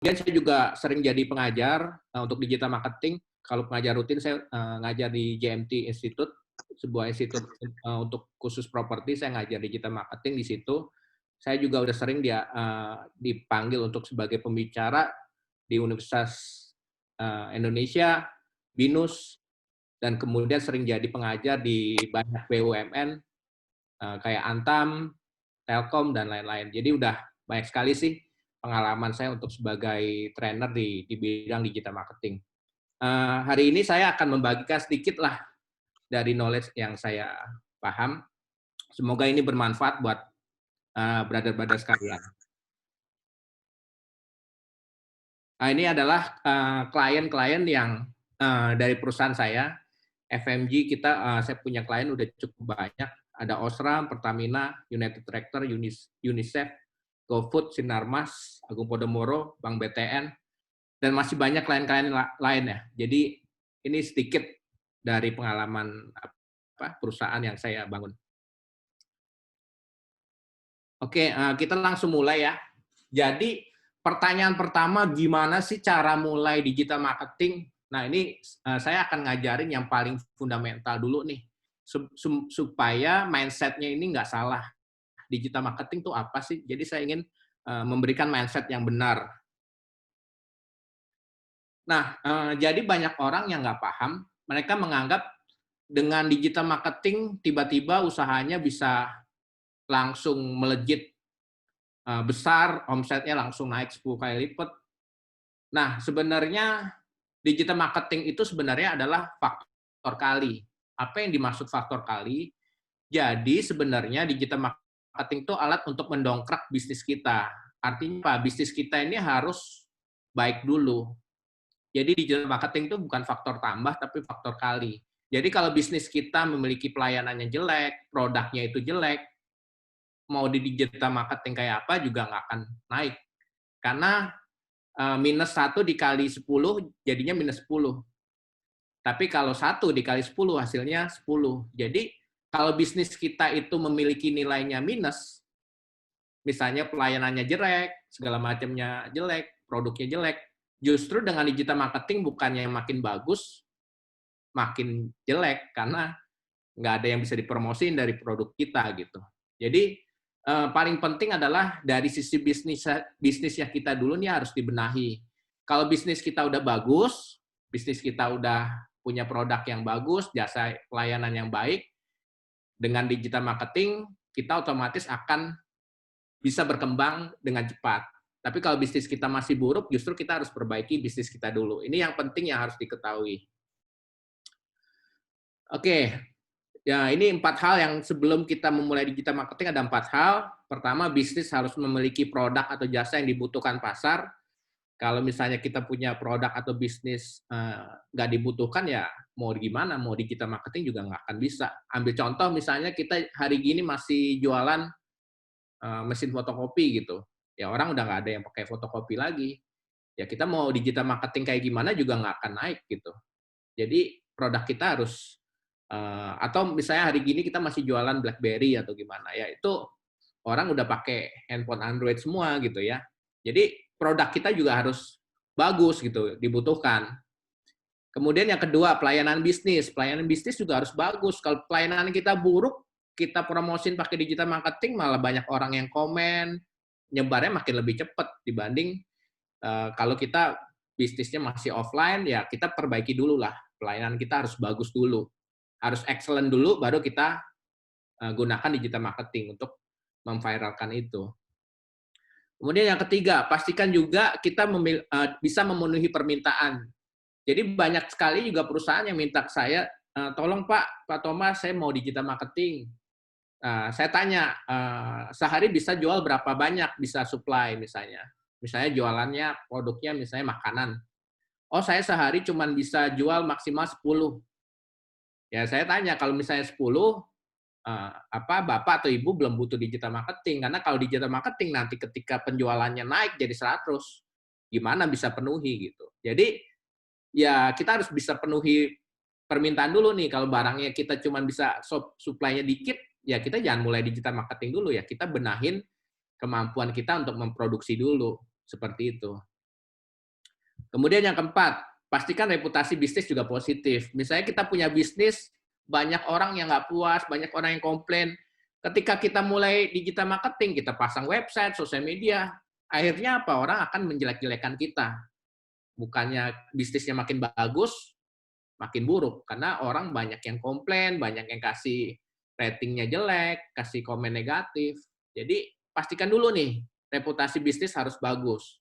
Kemudian saya juga sering jadi pengajar untuk digital marketing. Kalau pengajar rutin saya ngajar di JMT Institute, sebuah institut untuk khusus properti, saya ngajar digital marketing di situ. Saya juga udah sering dipanggil untuk sebagai pembicara di Universitas Indonesia, BINUS, dan kemudian sering jadi pengajar di banyak BUMN kayak Antam, Telkom, dan lain-lain. Jadi udah banyak sekali sih pengalaman saya untuk sebagai trainer di bidang digital marketing. Hari ini saya akan membagikan sedikit lah dari knowledge yang saya paham. Semoga ini bermanfaat buat brother-brother sekalian. Nah, ini adalah klien-klien yang dari perusahaan saya, FMG kita, saya punya klien udah cukup banyak. Ada Osram, Pertamina, United Tractor, UNICEF, GoFood, Sinarmas, Agung Podomoro, Bank BTN, dan masih banyak klien-klien lainnya. Jadi ini sedikit dari pengalaman perusahaan yang saya bangun. Oke, kita langsung mulai ya. Jadi pertanyaan pertama, gimana sih cara mulai digital marketing? Nah, ini saya akan ngajarin yang paling fundamental dulu nih, supaya mindset-nya ini nggak salah. Digital marketing itu apa sih? Jadi saya ingin memberikan mindset yang benar. Nah, jadi banyak orang yang nggak paham, mereka menganggap dengan digital marketing tiba-tiba usahanya bisa langsung melejit besar, omsetnya langsung naik 10 kali lipat. Nah, sebenarnya digital marketing itu sebenarnya adalah faktor kali. Apa yang dimaksud faktor kali? Jadi sebenarnya digital marketing itu alat untuk mendongkrak bisnis kita. Artinya apa? Bisnis kita ini harus baik dulu. Jadi digital marketing itu bukan faktor tambah, tapi faktor kali. Jadi kalau bisnis kita memiliki pelayanannya jelek, produknya itu jelek, mau di digital marketing kayak apa juga nggak akan naik. Karena minus 1 dikali 10 jadinya minus 10. Tapi kalau 1 dikali 10 hasilnya 10. Jadi kalau bisnis kita itu memiliki nilainya minus, misalnya pelayanannya jelek, segala macamnya jelek, produknya jelek, justru dengan digital marketing bukannya makin bagus, makin jelek, karena nggak ada yang bisa dipromosin dari produk kita gitu. Jadi paling penting adalah dari sisi bisnisnya kita dulu nih harus dibenahi. Kalau bisnis kita udah bagus, bisnis kita udah punya produk yang bagus, jasa pelayanan yang baik, dengan digital marketing kita otomatis akan bisa berkembang dengan cepat. Tapi kalau bisnis kita masih buruk, justru kita harus perbaiki bisnis kita dulu. Ini yang penting yang harus diketahui. Oke, ya, ini 4 hal yang sebelum kita memulai digital marketing ada 4 hal. Pertama, bisnis harus memiliki produk atau jasa yang dibutuhkan pasar. Kalau misalnya kita punya produk atau bisnis nggak dibutuhkan, ya mau gimana, mau digital marketing juga nggak akan bisa. Ambil contoh misalnya kita hari gini masih jualan mesin fotokopi gitu. Ya orang udah nggak ada yang pakai fotokopi lagi. Ya kita mau digital marketing kayak gimana juga nggak akan naik gitu. Jadi produk kita harus atau misalnya hari gini kita masih jualan BlackBerry atau gimana ya, itu orang udah pakai handphone Android semua gitu ya. Jadi produk kita juga harus bagus gitu, dibutuhkan. Kemudian yang kedua, pelayanan bisnis. Pelayanan bisnis juga harus bagus. Kalau pelayanan kita buruk, kita promosin pakai digital marketing, malah banyak orang yang komen, nyebarnya makin lebih cepat dibanding kalau kita bisnisnya masih offline, ya kita perbaiki dulu lah. Pelayanan kita harus bagus dulu. Harus excellent dulu, baru kita gunakan digital marketing untuk memviralkan itu. Kemudian yang ketiga, pastikan juga kita bisa memenuhi permintaan. Jadi banyak sekali juga perusahaan yang minta ke saya, tolong Pak Thomas, saya mau digital marketing. Saya tanya, sehari bisa jual berapa banyak, bisa supply misalnya. Misalnya jualannya, produknya misalnya makanan. Oh, saya sehari cuma bisa jual maksimal 10. Ya saya tanya, kalau misalnya 10, Bapak atau Ibu belum butuh digital marketing, karena kalau digital marketing nanti ketika penjualannya naik jadi 100, gimana bisa penuhi gitu. Jadi ya kita harus bisa penuhi permintaan dulu nih. Kalau barangnya kita cuma bisa supply-nya dikit, ya kita jangan mulai digital marketing dulu ya. Kita benahin kemampuan kita untuk memproduksi dulu, seperti itu. Kemudian yang keempat, pastikan reputasi bisnis juga positif. Misalnya kita punya bisnis, banyak orang yang nggak puas, banyak orang yang komplain. Ketika kita mulai digital marketing, kita pasang website, sosial media, akhirnya apa? Orang akan menjelek-jelekan kita. Bukannya bisnisnya makin bagus, makin buruk. Karena orang banyak yang komplain, banyak yang kasih ratingnya jelek, kasih komen negatif. Jadi pastikan dulu nih, reputasi bisnis harus bagus.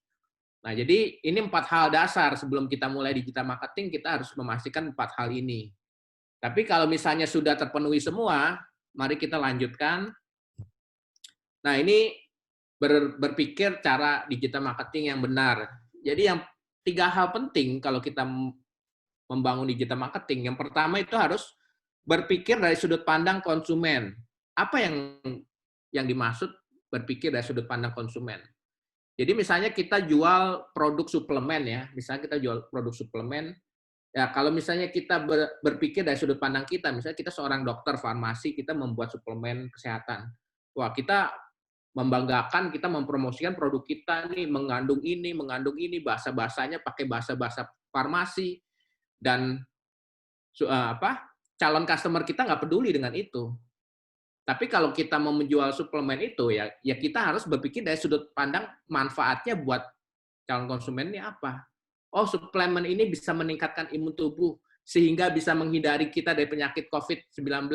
Nah, jadi ini 4 hal dasar sebelum kita mulai digital marketing, kita harus memastikan 4 hal ini. Tapi kalau misalnya sudah terpenuhi semua, mari kita lanjutkan. Nah, ini berpikir cara digital marketing yang benar. Jadi yang 3 hal penting kalau kita membangun digital marketing. Yang pertama itu harus berpikir dari sudut pandang konsumen. Apa yang dimaksud berpikir dari sudut pandang konsumen? Jadi misalnya kita jual produk suplemen ya, misalnya kita jual produk suplemen, ya kalau misalnya kita berpikir dari sudut pandang kita, misalnya kita seorang dokter farmasi, kita membuat suplemen kesehatan. Wah, kita membanggakan, kita mempromosikan produk kita nih, mengandung ini, bahasa-bahasanya pakai bahasa-bahasa farmasi, dan calon customer kita nggak peduli dengan itu. Tapi kalau kita mau menjual suplemen itu, ya kita harus berpikir dari sudut pandang manfaatnya buat calon konsumen ini apa. Oh, suplemen ini bisa meningkatkan imun tubuh, sehingga bisa menghindari kita dari penyakit COVID-19.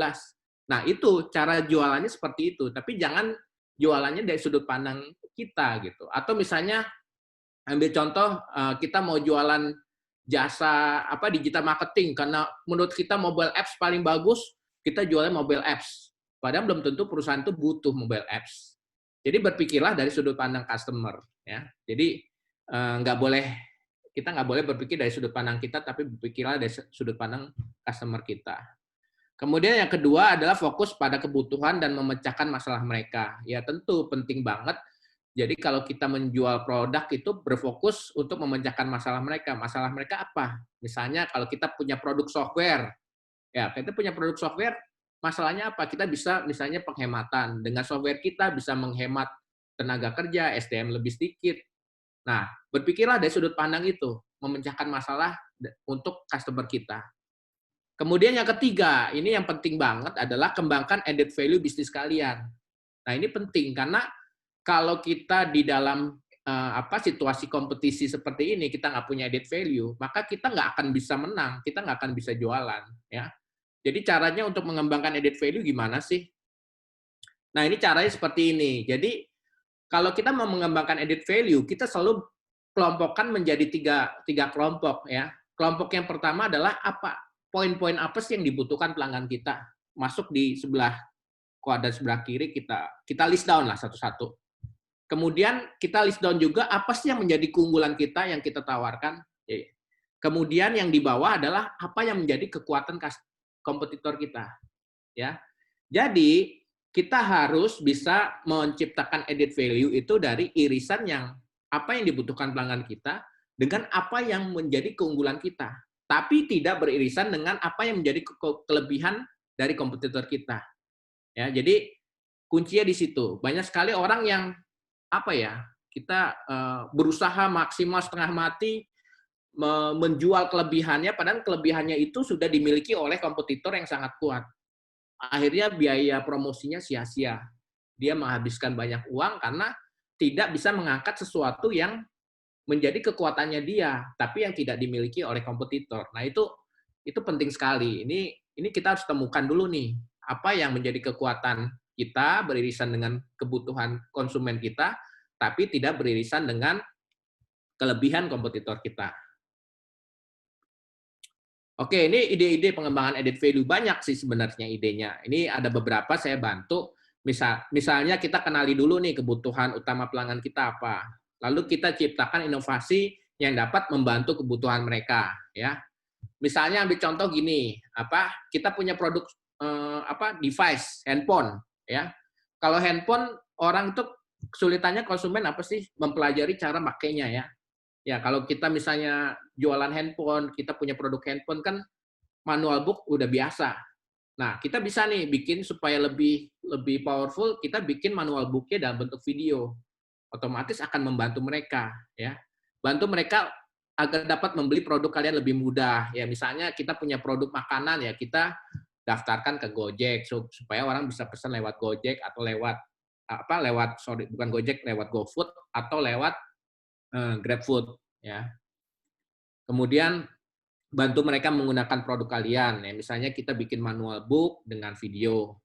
Nah, itu cara jualannya seperti itu. Tapi jangan jualannya dari sudut pandang kita gitu. Atau misalnya, ambil contoh, kita mau jualan jasa digital marketing, karena menurut kita mobile apps paling bagus, kita jualnya mobile apps. Padahal belum tentu perusahaan itu butuh mobile apps. Jadi berpikirlah dari sudut pandang customer, ya. Jadi kita nggak boleh berpikir dari sudut pandang kita, tapi berpikirlah dari sudut pandang customer kita. Kemudian yang kedua adalah fokus pada kebutuhan dan memecahkan masalah mereka. Ya tentu penting banget. Jadi kalau kita menjual produk itu berfokus untuk memecahkan masalah mereka. Masalah mereka apa? Misalnya kalau kita punya produk software, ya kita punya produk software, masalahnya apa? Kita bisa misalnya penghematan. Dengan software kita bisa menghemat tenaga kerja, SDM lebih sedikit. Nah, berpikirlah dari sudut pandang itu, memecahkan masalah untuk customer kita. Kemudian yang ketiga, ini yang penting banget adalah kembangkan added value bisnis kalian. Nah, ini penting karena kalau kita di dalam situasi kompetisi seperti ini, kita nggak punya added value, maka kita nggak akan bisa menang, kita nggak akan bisa jualan. Ya. Jadi caranya untuk mengembangkan added value gimana sih? Nah, ini caranya seperti ini. Jadi kalau kita mau mengembangkan added value, kita selalu kelompokkan menjadi tiga kelompok ya. Kelompok yang pertama adalah poin-poin apa sih yang dibutuhkan pelanggan kita. Masuk di sebelah kuadran sebelah kiri, kita list down lah satu-satu. Kemudian kita list down juga apa sih yang menjadi keunggulan kita yang kita tawarkan. Kemudian yang di bawah adalah apa yang menjadi kekuatan kompetitor kita. Ya. Jadi kita harus bisa menciptakan added value itu dari irisan yang apa yang dibutuhkan pelanggan kita dengan apa yang menjadi keunggulan kita. Tapi tidak beririsan dengan apa yang menjadi kelebihan dari kompetitor kita. Ya, jadi kuncinya di situ. Banyak sekali orang yang kita berusaha maksimal setengah mati menjual kelebihannya, padahal kelebihannya itu sudah dimiliki oleh kompetitor yang sangat kuat. Akhirnya biaya promosinya sia-sia. Dia menghabiskan banyak uang karena tidak bisa mengangkat sesuatu yang menjadi kekuatannya dia, tapi yang tidak dimiliki oleh kompetitor. Nah, itu penting sekali. Ini kita harus temukan dulu nih, apa yang menjadi kekuatan kita beririsan dengan kebutuhan konsumen kita, tapi tidak beririsan dengan kelebihan kompetitor kita. Oke, ini ide-ide pengembangan added value banyak sih sebenarnya idenya. Ini ada beberapa saya bantu. Misalnya kita kenali dulu nih kebutuhan utama pelanggan kita apa. Lalu kita ciptakan inovasi yang dapat membantu kebutuhan mereka, ya. Misalnya ambil contoh gini, kita punya produk device handphone, ya. Kalau handphone orang itu kesulitannya konsumen apa sih mempelajari cara makainya ya. Ya, kalau kita misalnya jualan handphone, kita punya produk handphone kan manual book udah biasa. Nah, kita bisa nih bikin supaya lebih powerful, kita bikin manual booknya dalam bentuk video. Otomatis akan membantu mereka, ya. Bantu mereka agar dapat membeli produk kalian lebih mudah. Ya, misalnya kita punya produk makanan ya, kita daftarkan ke Gojek supaya orang bisa pesan lewat Gojek atau lewat bukan Gojek, lewat GoFood atau lewat GrabFood ya. Kemudian bantu mereka menggunakan produk kalian ya, misalnya kita bikin manual book dengan video.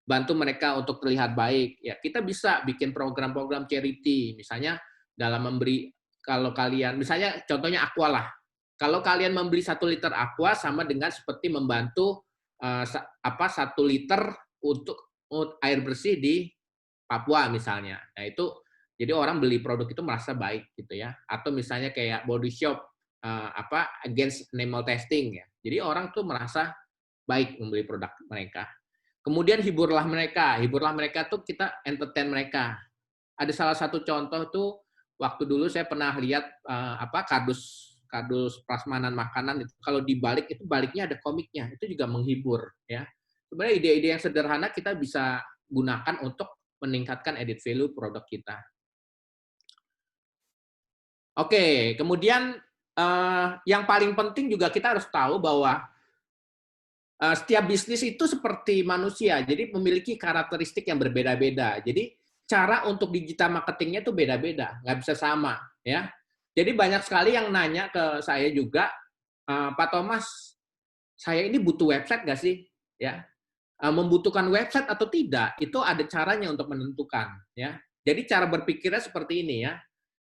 Bantu mereka untuk terlihat baik. Ya, kita bisa bikin program-program charity, misalnya dalam memberi, kalau kalian, misalnya contohnya Aqua lah. Kalau kalian membeli 1 liter Aqua sama dengan seperti membantu 1 liter untuk air bersih di Papua misalnya. Nah, itu jadi orang beli produk itu merasa baik gitu ya. Atau misalnya kayak Body Shop against animal testing ya. Jadi orang tuh merasa baik membeli produk mereka. Kemudian hiburlah mereka tuh kita entertain mereka. Ada salah satu contoh tuh waktu dulu saya pernah lihat kardus prasmanan makanan itu kalau dibalik itu baliknya ada komiknya, itu juga menghibur ya. Sebenarnya ide-ide yang sederhana kita bisa gunakan untuk meningkatkan added value produk kita. Oke, kemudian yang paling penting juga kita harus tahu bahwa setiap bisnis itu seperti manusia, jadi memiliki karakteristik yang berbeda-beda. Jadi cara untuk digital marketingnya itu beda-beda, nggak bisa sama, ya. Jadi banyak sekali yang nanya ke saya juga, Pak Thomas, saya ini butuh website nggak sih, ya? Membutuhkan website atau tidak, itu ada caranya untuk menentukan, ya. Jadi cara berpikirnya seperti ini ya.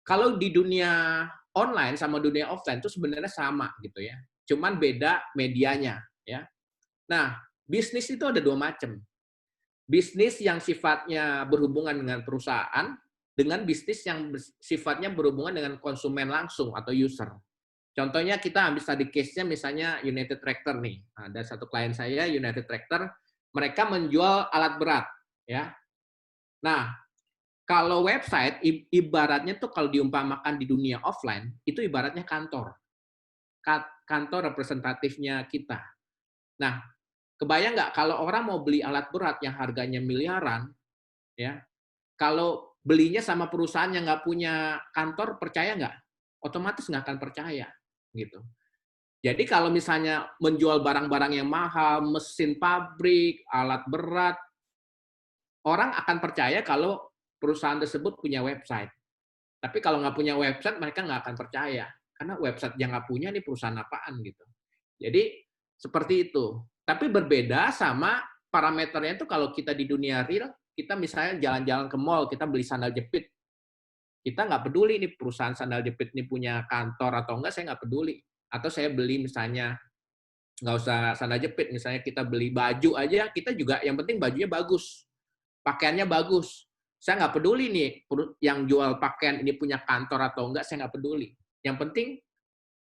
Kalau di dunia online sama dunia offline itu sebenarnya sama gitu ya. Cuman beda medianya, ya. Nah, bisnis itu ada 2 macam. Bisnis yang sifatnya berhubungan dengan perusahaan, dengan bisnis yang sifatnya berhubungan dengan konsumen langsung atau user. Contohnya kita ambil tadi case-nya misalnya United Tractor nih. Ada satu klien saya United Tractor, mereka menjual alat berat, ya. Nah, kalau website ibaratnya tuh kalau diumpamakan di dunia offline, itu ibaratnya kantor. Kantor representatifnya kita. Nah, kebayang nggak kalau orang mau beli alat berat yang harganya miliaran, ya, kalau belinya sama perusahaan yang nggak punya kantor, percaya nggak? Otomatis nggak akan percaya, gitu. Jadi kalau misalnya menjual barang-barang yang mahal, mesin pabrik, alat berat, orang akan percaya kalau perusahaan tersebut punya website. Tapi kalau nggak punya website, mereka nggak akan percaya. Karena website yang nggak punya, ini perusahaan apaan gitu. Jadi seperti itu. Tapi berbeda sama parameternya itu kalau kita di dunia real, kita misalnya jalan-jalan ke mall, kita beli sandal jepit. Kita nggak peduli nih perusahaan sandal jepit ini punya kantor atau enggak, saya nggak peduli. Atau saya beli misalnya, nggak usah sandal jepit, misalnya kita beli baju aja, kita juga yang penting bajunya bagus. Pakaiannya bagus. Saya nggak peduli nih, yang jual pakaian ini punya kantor atau enggak, saya nggak peduli. Yang penting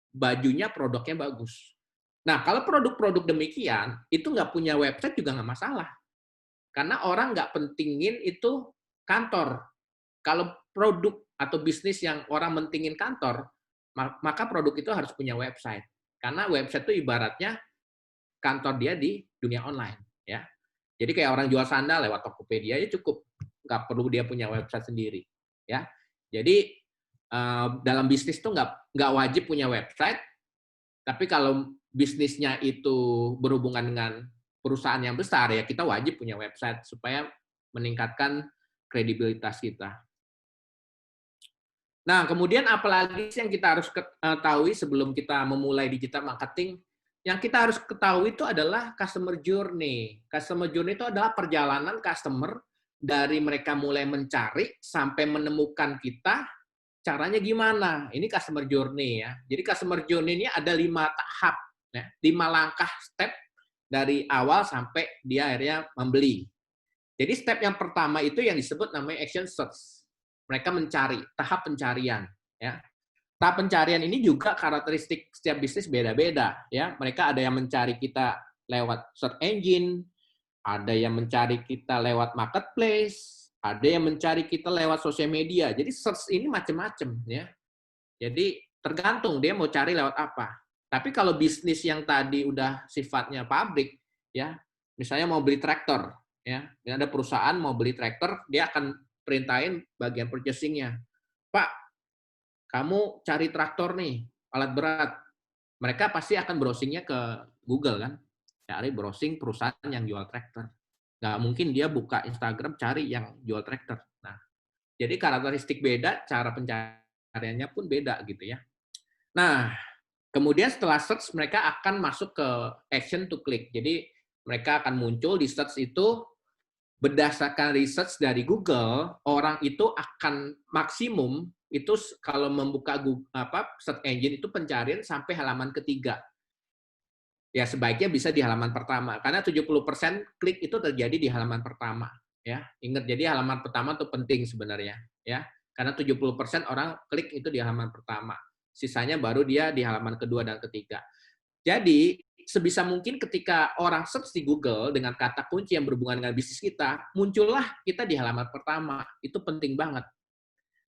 bajunya, produknya bagus. Nah, kalau produk-produk demikian, itu nggak punya website juga nggak masalah. Karena orang nggak pentingin itu kantor. Kalau produk atau bisnis yang orang mentingin kantor, maka produk itu harus punya website. Karena website itu ibaratnya kantor dia di dunia online. Ya. Jadi kayak orang jual sandal lewat Tokopedia ya cukup. Nggak perlu dia punya website sendiri. Ya. Jadi dalam bisnis itu nggak wajib punya website, tapi kalau bisnisnya itu berhubungan dengan perusahaan yang besar, ya kita wajib punya website supaya meningkatkan kredibilitas kita. Nah, kemudian apalagi yang kita harus ketahui sebelum kita memulai digital marketing, yang kita harus ketahui itu adalah customer journey. Customer journey itu adalah perjalanan customer dari mereka mulai mencari sampai menemukan kita, caranya gimana? Ini customer journey ya. Jadi customer journey ini ada 5 tahap, ya, 5 langkah step dari awal sampai dia akhirnya membeli. Jadi step yang pertama itu yang disebut namanya action search. Mereka mencari, tahap pencarian. Ya. Tahap pencarian ini juga karakteristik setiap bisnis beda-beda. Ya. Mereka ada yang mencari kita lewat search engine, ada yang mencari kita lewat marketplace, ada yang mencari kita lewat sosial media. Jadi search ini macam-macam. Ya. Jadi tergantung dia mau cari lewat apa. Tapi kalau bisnis yang tadi udah sifatnya pabrik, ya, misalnya mau beli traktor, ya, ada perusahaan mau beli traktor, dia akan perintahin bagian purchasing-nya. Pak, kamu cari traktor nih, alat berat. Mereka pasti akan browsing-nya ke Google kan, cari browsing perusahaan yang jual traktor. Nggak mungkin dia buka Instagram cari yang jual traktor. Nah, jadi karakteristik beda, cara pencariannya pun beda gitu ya. Nah, kemudian setelah search mereka akan masuk ke action to click. Jadi mereka akan muncul di search itu berdasarkan research dari Google, orang itu akan maksimum itu kalau membuka Google, search engine itu pencarian sampai halaman ketiga. Ya sebaiknya bisa di halaman pertama karena 70% klik itu terjadi di halaman pertama ya. Ingat jadi halaman pertama itu penting sebenarnya ya. Karena 70% orang klik itu di halaman pertama. Sisanya baru dia di halaman kedua dan ketiga. Jadi sebisa mungkin ketika orang search di Google dengan kata kunci yang berhubungan dengan bisnis kita, muncullah kita di halaman pertama. Itu penting banget.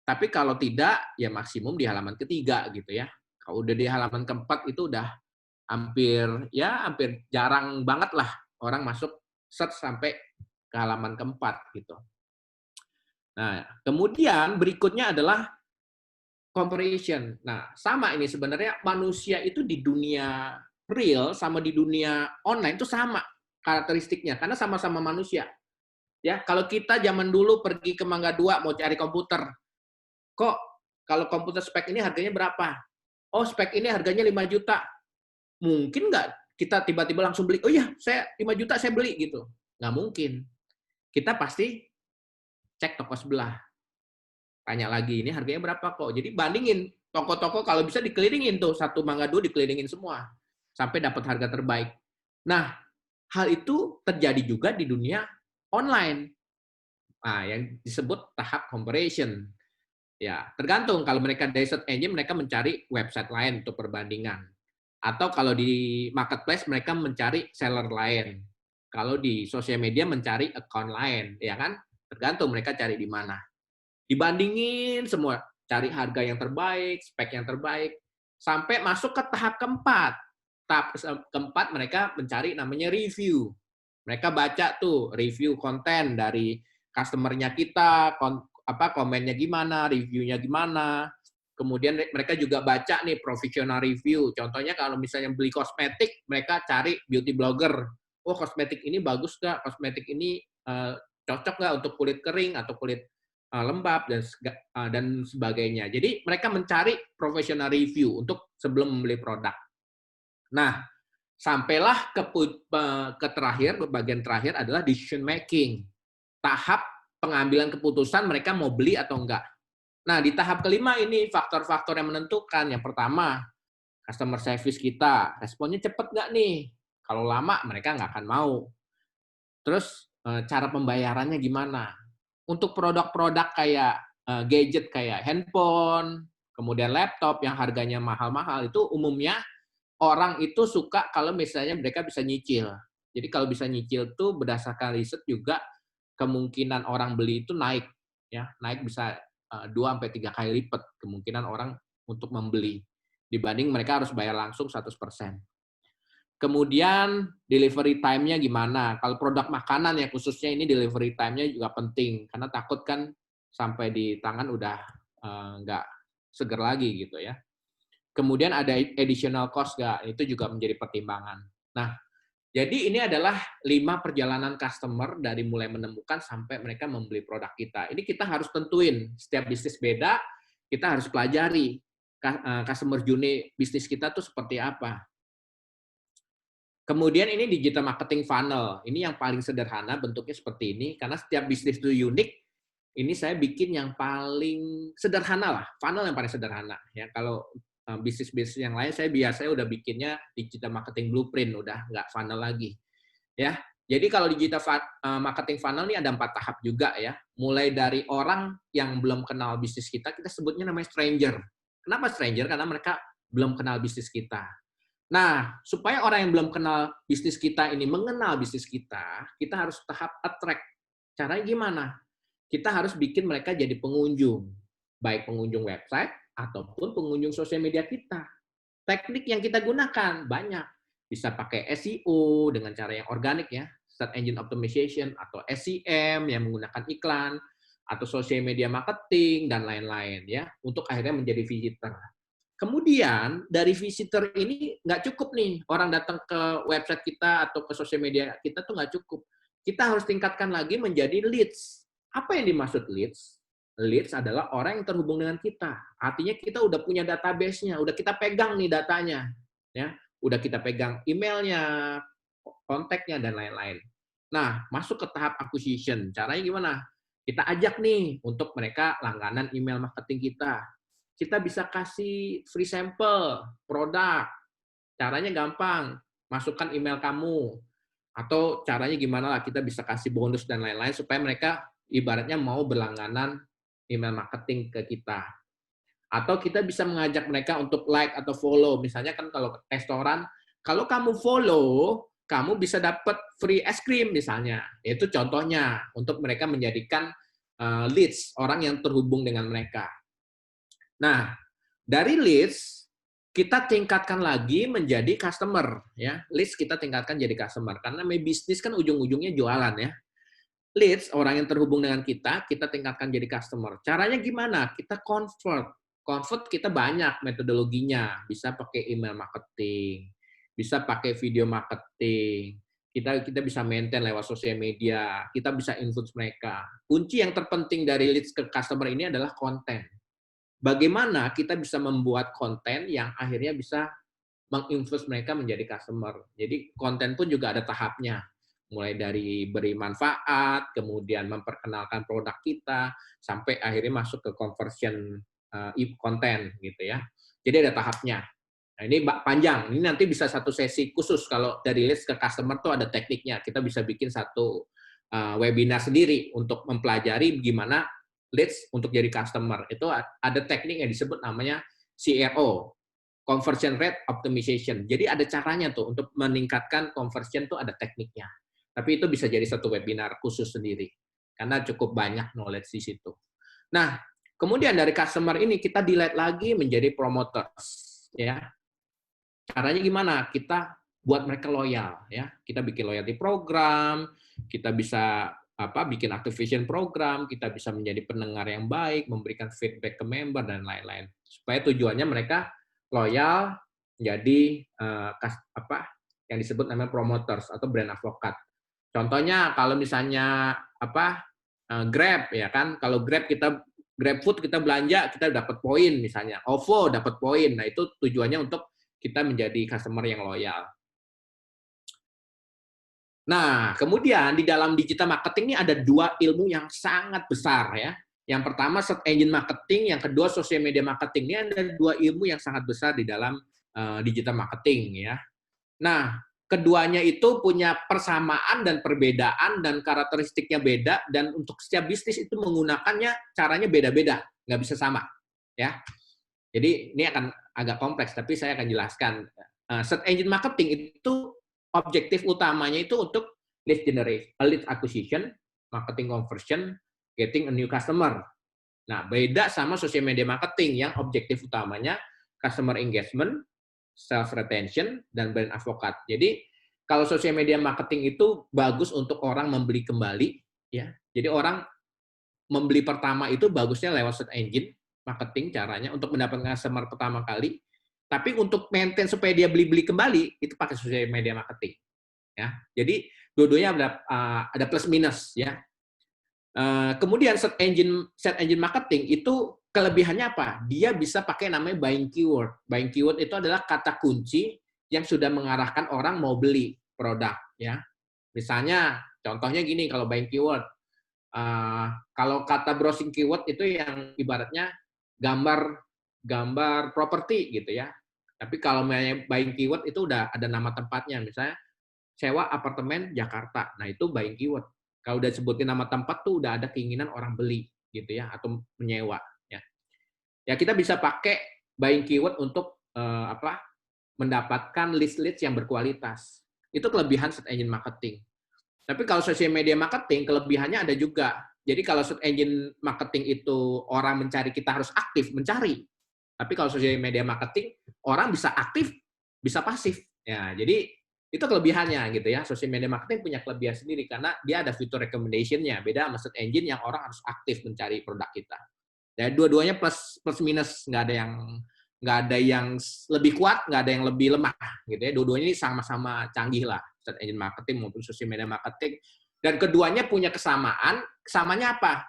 Tapi kalau tidak, ya maksimum di halaman ketiga gitu ya. Kalau udah di halaman keempat itu udah hampir jarang banget lah orang masuk search sampai ke halaman keempat gitu. Nah, kemudian berikutnya adalah comparison. Nah, sama ini sebenarnya manusia itu di dunia real sama di dunia online itu sama karakteristiknya karena sama-sama manusia. Ya, kalau kita zaman dulu pergi ke Mangga 2 mau cari komputer, kok kalau komputer spek ini harganya berapa? Oh, spek ini harganya 5 juta. Mungkin nggak kita tiba-tiba langsung beli, oh iya, saya 5 juta saya beli gitu. Nggak mungkin. Kita pasti cek toko sebelah. Tanya lagi, ini harganya berapa kok. Jadi bandingin. Toko-toko kalau bisa dikelilingin tuh, satu Mangga 2 dikelilingin semua. Sampai dapat harga terbaik. Nah, hal itu terjadi juga di dunia online. Nah, yang disebut tahap comparison. Ya, tergantung kalau mereka dari search engine mereka mencari website lain untuk perbandingan. Atau kalau di marketplace mereka mencari seller lain. Kalau di sosial media mencari account lain, ya kan? Tergantung mereka cari di mana. Dibandingin semua, cari harga yang terbaik, spek yang terbaik, sampai masuk ke tahap keempat. Tahap keempat mereka mencari namanya review. Mereka baca tuh review konten dari customer-nya kita, komennya gimana, reviewnya gimana. Kemudian mereka juga baca nih professional review. Contohnya kalau misalnya beli kosmetik, mereka cari beauty blogger. Oh, kosmetik ini bagus nggak? Kosmetik ini cocok nggak untuk kulit kering atau kulit lembab dan sebagainya. Jadi mereka mencari professional review untuk sebelum membeli produk. Nah, sampailah ke terakhir, ke bagian terakhir adalah decision making. Tahap pengambilan keputusan mereka mau beli atau enggak. Nah, di tahap kelima ini faktor-faktor yang menentukan. Yang pertama, customer service kita. Responnya cepat nggak nih? Kalau lama, mereka nggak akan mau. Terus, cara pembayarannya gimana? Untuk produk-produk kayak gadget kayak handphone, kemudian laptop yang harganya mahal-mahal, itu umumnya orang itu suka kalau misalnya mereka bisa nyicil. Jadi kalau bisa nyicil tuh berdasarkan riset juga kemungkinan orang beli itu naik ya, naik bisa 2 sampai 3 kali lipat kemungkinan orang untuk membeli dibanding mereka harus bayar langsung 100%. Kemudian delivery time-nya gimana? Kalau produk makanan ya khususnya ini delivery time-nya juga penting karena takut kan sampai di tangan udah nggak seger lagi gitu ya. Kemudian ada additional cost nggak? Itu juga menjadi pertimbangan. Nah, jadi ini adalah 5 perjalanan customer dari mulai menemukan sampai mereka membeli produk kita. Ini kita harus tentuin, setiap bisnis beda, kita harus pelajari customer journey bisnis kita tuh seperti apa. Kemudian ini digital marketing funnel. Ini yang paling sederhana bentuknya seperti ini, karena setiap bisnis itu unik. Ini saya bikin yang paling sederhana lah, funnel yang paling sederhana. Ya, kalau bisnis-bisnis yang lain saya biasanya udah bikinnya digital marketing blueprint, udah nggak funnel lagi. Ya, jadi kalau digital marketing funnel ini ada 4 tahap juga ya. Mulai dari orang yang belum kenal bisnis kita, kita sebutnya namanya stranger. Kenapa stranger? Karena mereka belum kenal bisnis kita. Nah, supaya orang yang belum kenal bisnis kita ini mengenal bisnis kita harus tahap attract. Caranya gimana? Kita harus bikin mereka jadi pengunjung. Baik pengunjung website ataupun pengunjung sosial media kita. Teknik yang kita gunakan banyak. Bisa pakai SEO dengan cara yang organik ya, search engine optimization, atau SEM yang menggunakan iklan, atau social media marketing dan lain-lain ya, untuk akhirnya menjadi visitor. Kemudian dari visitor ini nggak cukup nih orang datang ke website kita atau ke sosial media kita tuh nggak cukup. Kita harus tingkatkan lagi menjadi leads. Apa yang dimaksud leads? Leads adalah orang yang terhubung dengan kita. Artinya kita udah punya database-nya, udah kita pegang nih datanya, ya, udah kita pegang emailnya, kontaknya dan lain-lain. Nah, masuk ke tahap acquisition. Caranya gimana? Kita ajak nih untuk mereka langganan email marketing kita. Kita bisa kasih free sample produk. Caranya gampang. Masukkan email kamu. Atau caranya gimana lah, kita bisa kasih bonus dan lain-lain supaya mereka ibaratnya mau berlangganan email marketing ke kita. Atau kita bisa mengajak mereka untuk like atau follow. Misalnya kan kalau restoran, kalau kamu follow, kamu bisa dapat free es krim misalnya. Itu contohnya untuk mereka menjadikan leads, orang yang terhubung dengan mereka. Nah, dari leads kita tingkatkan lagi menjadi customer, ya. Leads kita tingkatkan jadi customer karena bisnis kan ujung-ujungnya jualan, ya. Leads, orang yang terhubung dengan kita tingkatkan jadi customer. Caranya gimana? Kita convert. Convert kita banyak metodologinya. Bisa pakai email marketing, bisa pakai video marketing, kita bisa maintain lewat sosial media, kita bisa influence mereka. Kunci yang terpenting dari leads ke customer ini adalah konten. Bagaimana kita bisa membuat konten yang akhirnya bisa menginfluence mereka menjadi customer. Jadi konten pun juga ada tahapnya. Mulai dari beri manfaat, kemudian memperkenalkan produk kita, sampai akhirnya masuk ke conversion konten gitu ya. Jadi ada tahapnya. Nah, ini panjang. Ini nanti bisa satu sesi khusus kalau dari leads ke customer tuh ada tekniknya. Kita bisa bikin satu webinar sendiri untuk mempelajari gimana leads untuk jadi customer. Itu ada teknik yang disebut namanya CRO, Conversion Rate Optimization. Jadi ada caranya tuh untuk meningkatkan conversion tuh ada tekniknya. Tapi itu bisa jadi satu webinar khusus sendiri karena cukup banyak knowledge di situ. Nah, kemudian dari customer ini kita delete lagi menjadi promoters, ya. Caranya gimana? Kita buat mereka loyal, ya. Kita bikin loyalty program, kita bisa bikin activation program, kita bisa menjadi pendengar yang baik, memberikan feedback ke member dan lain-lain. Supaya tujuannya mereka loyal, jadi yang disebut namanya promoters atau brand advocate. Contohnya kalau misalnya Grab ya kan, kalau GrabFood kita belanja kita dapat poin misalnya, OVO dapat poin. Nah, itu tujuannya untuk kita menjadi customer yang loyal. Nah, kemudian di dalam digital marketing ini ada dua ilmu yang sangat besar ya. Yang pertama search engine marketing, yang kedua social media marketing. Ini ada dua ilmu yang sangat besar di dalam digital marketing ya. Nah, keduanya itu punya persamaan dan perbedaan dan karakteristiknya beda dan untuk setiap bisnis itu menggunakannya caranya beda-beda, nggak bisa sama ya. Jadi ini akan agak kompleks tapi saya akan jelaskan. Search engine marketing itu objektif utamanya itu untuk lead generation, lead acquisition, marketing conversion, getting a new customer. Nah, beda sama social media marketing yang objektif utamanya customer engagement, self retention, dan brand advocate. Jadi kalau social media marketing itu bagus untuk orang membeli kembali, ya. Jadi orang membeli pertama itu bagusnya lewat search engine marketing caranya untuk mendapatkan customer pertama kali. Tapi untuk maintain supaya dia beli kembali itu pakai social media marketing, ya. Jadi dua-duanya ada plus minus, ya. Kemudian search engine marketing itu kelebihannya apa? Dia bisa pakai namanya buying keyword. Buying keyword itu adalah kata kunci yang sudah mengarahkan orang mau beli produk, ya. Misalnya contohnya gini kalau buying keyword, kalau kata browsing keyword itu yang ibaratnya gambar properti gitu ya. Tapi kalau buying keyword itu udah ada nama tempatnya, misalnya sewa apartemen Jakarta. Nah, itu buying keyword. Kalau udah sebutin nama tempat tuh udah ada keinginan orang beli gitu ya atau menyewa ya. Ya kita bisa pakai buying keyword untuk mendapatkan list-list yang berkualitas. Itu kelebihan search engine marketing. Tapi kalau social media marketing kelebihannya ada juga. Jadi kalau search engine marketing itu orang mencari, kita harus aktif mencari. Tapi kalau social media marketing orang bisa aktif, bisa pasif. Ya, jadi itu kelebihannya gitu ya. Social media marketing punya kelebihan sendiri karena dia ada fitur recommendation-nya. Beda sama search engine yang orang harus aktif mencari produk kita. Dan dua-duanya plus minus, nggak ada yang nggak ada yang lebih kuat, nggak ada yang lebih lemah, gitu ya. Dua-duanya ini sama-sama canggih lah, search engine marketing maupun social media marketing. Dan keduanya punya kesamaan, kesamanya apa?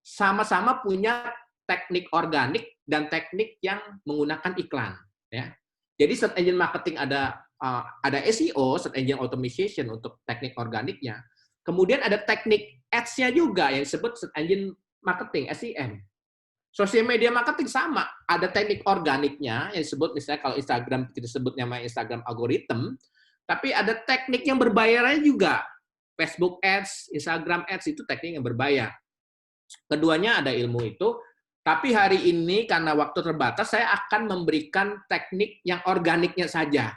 Sama-sama punya teknik organik dan teknik yang menggunakan iklan, ya. Jadi search engine marketing ada SEO, search engine optimization untuk teknik organiknya. Kemudian ada teknik ads-nya juga yang disebut search engine marketing, SEM. Social media marketing sama, ada teknik organiknya yang disebut misalnya kalau Instagram kita sebut namanya Instagram algorithm, tapi ada teknik yang berbayarnya juga. Facebook Ads, Instagram Ads itu teknik yang berbayar. Keduanya ada ilmu itu, tapi hari ini karena waktu terbatas saya akan memberikan teknik yang organiknya saja.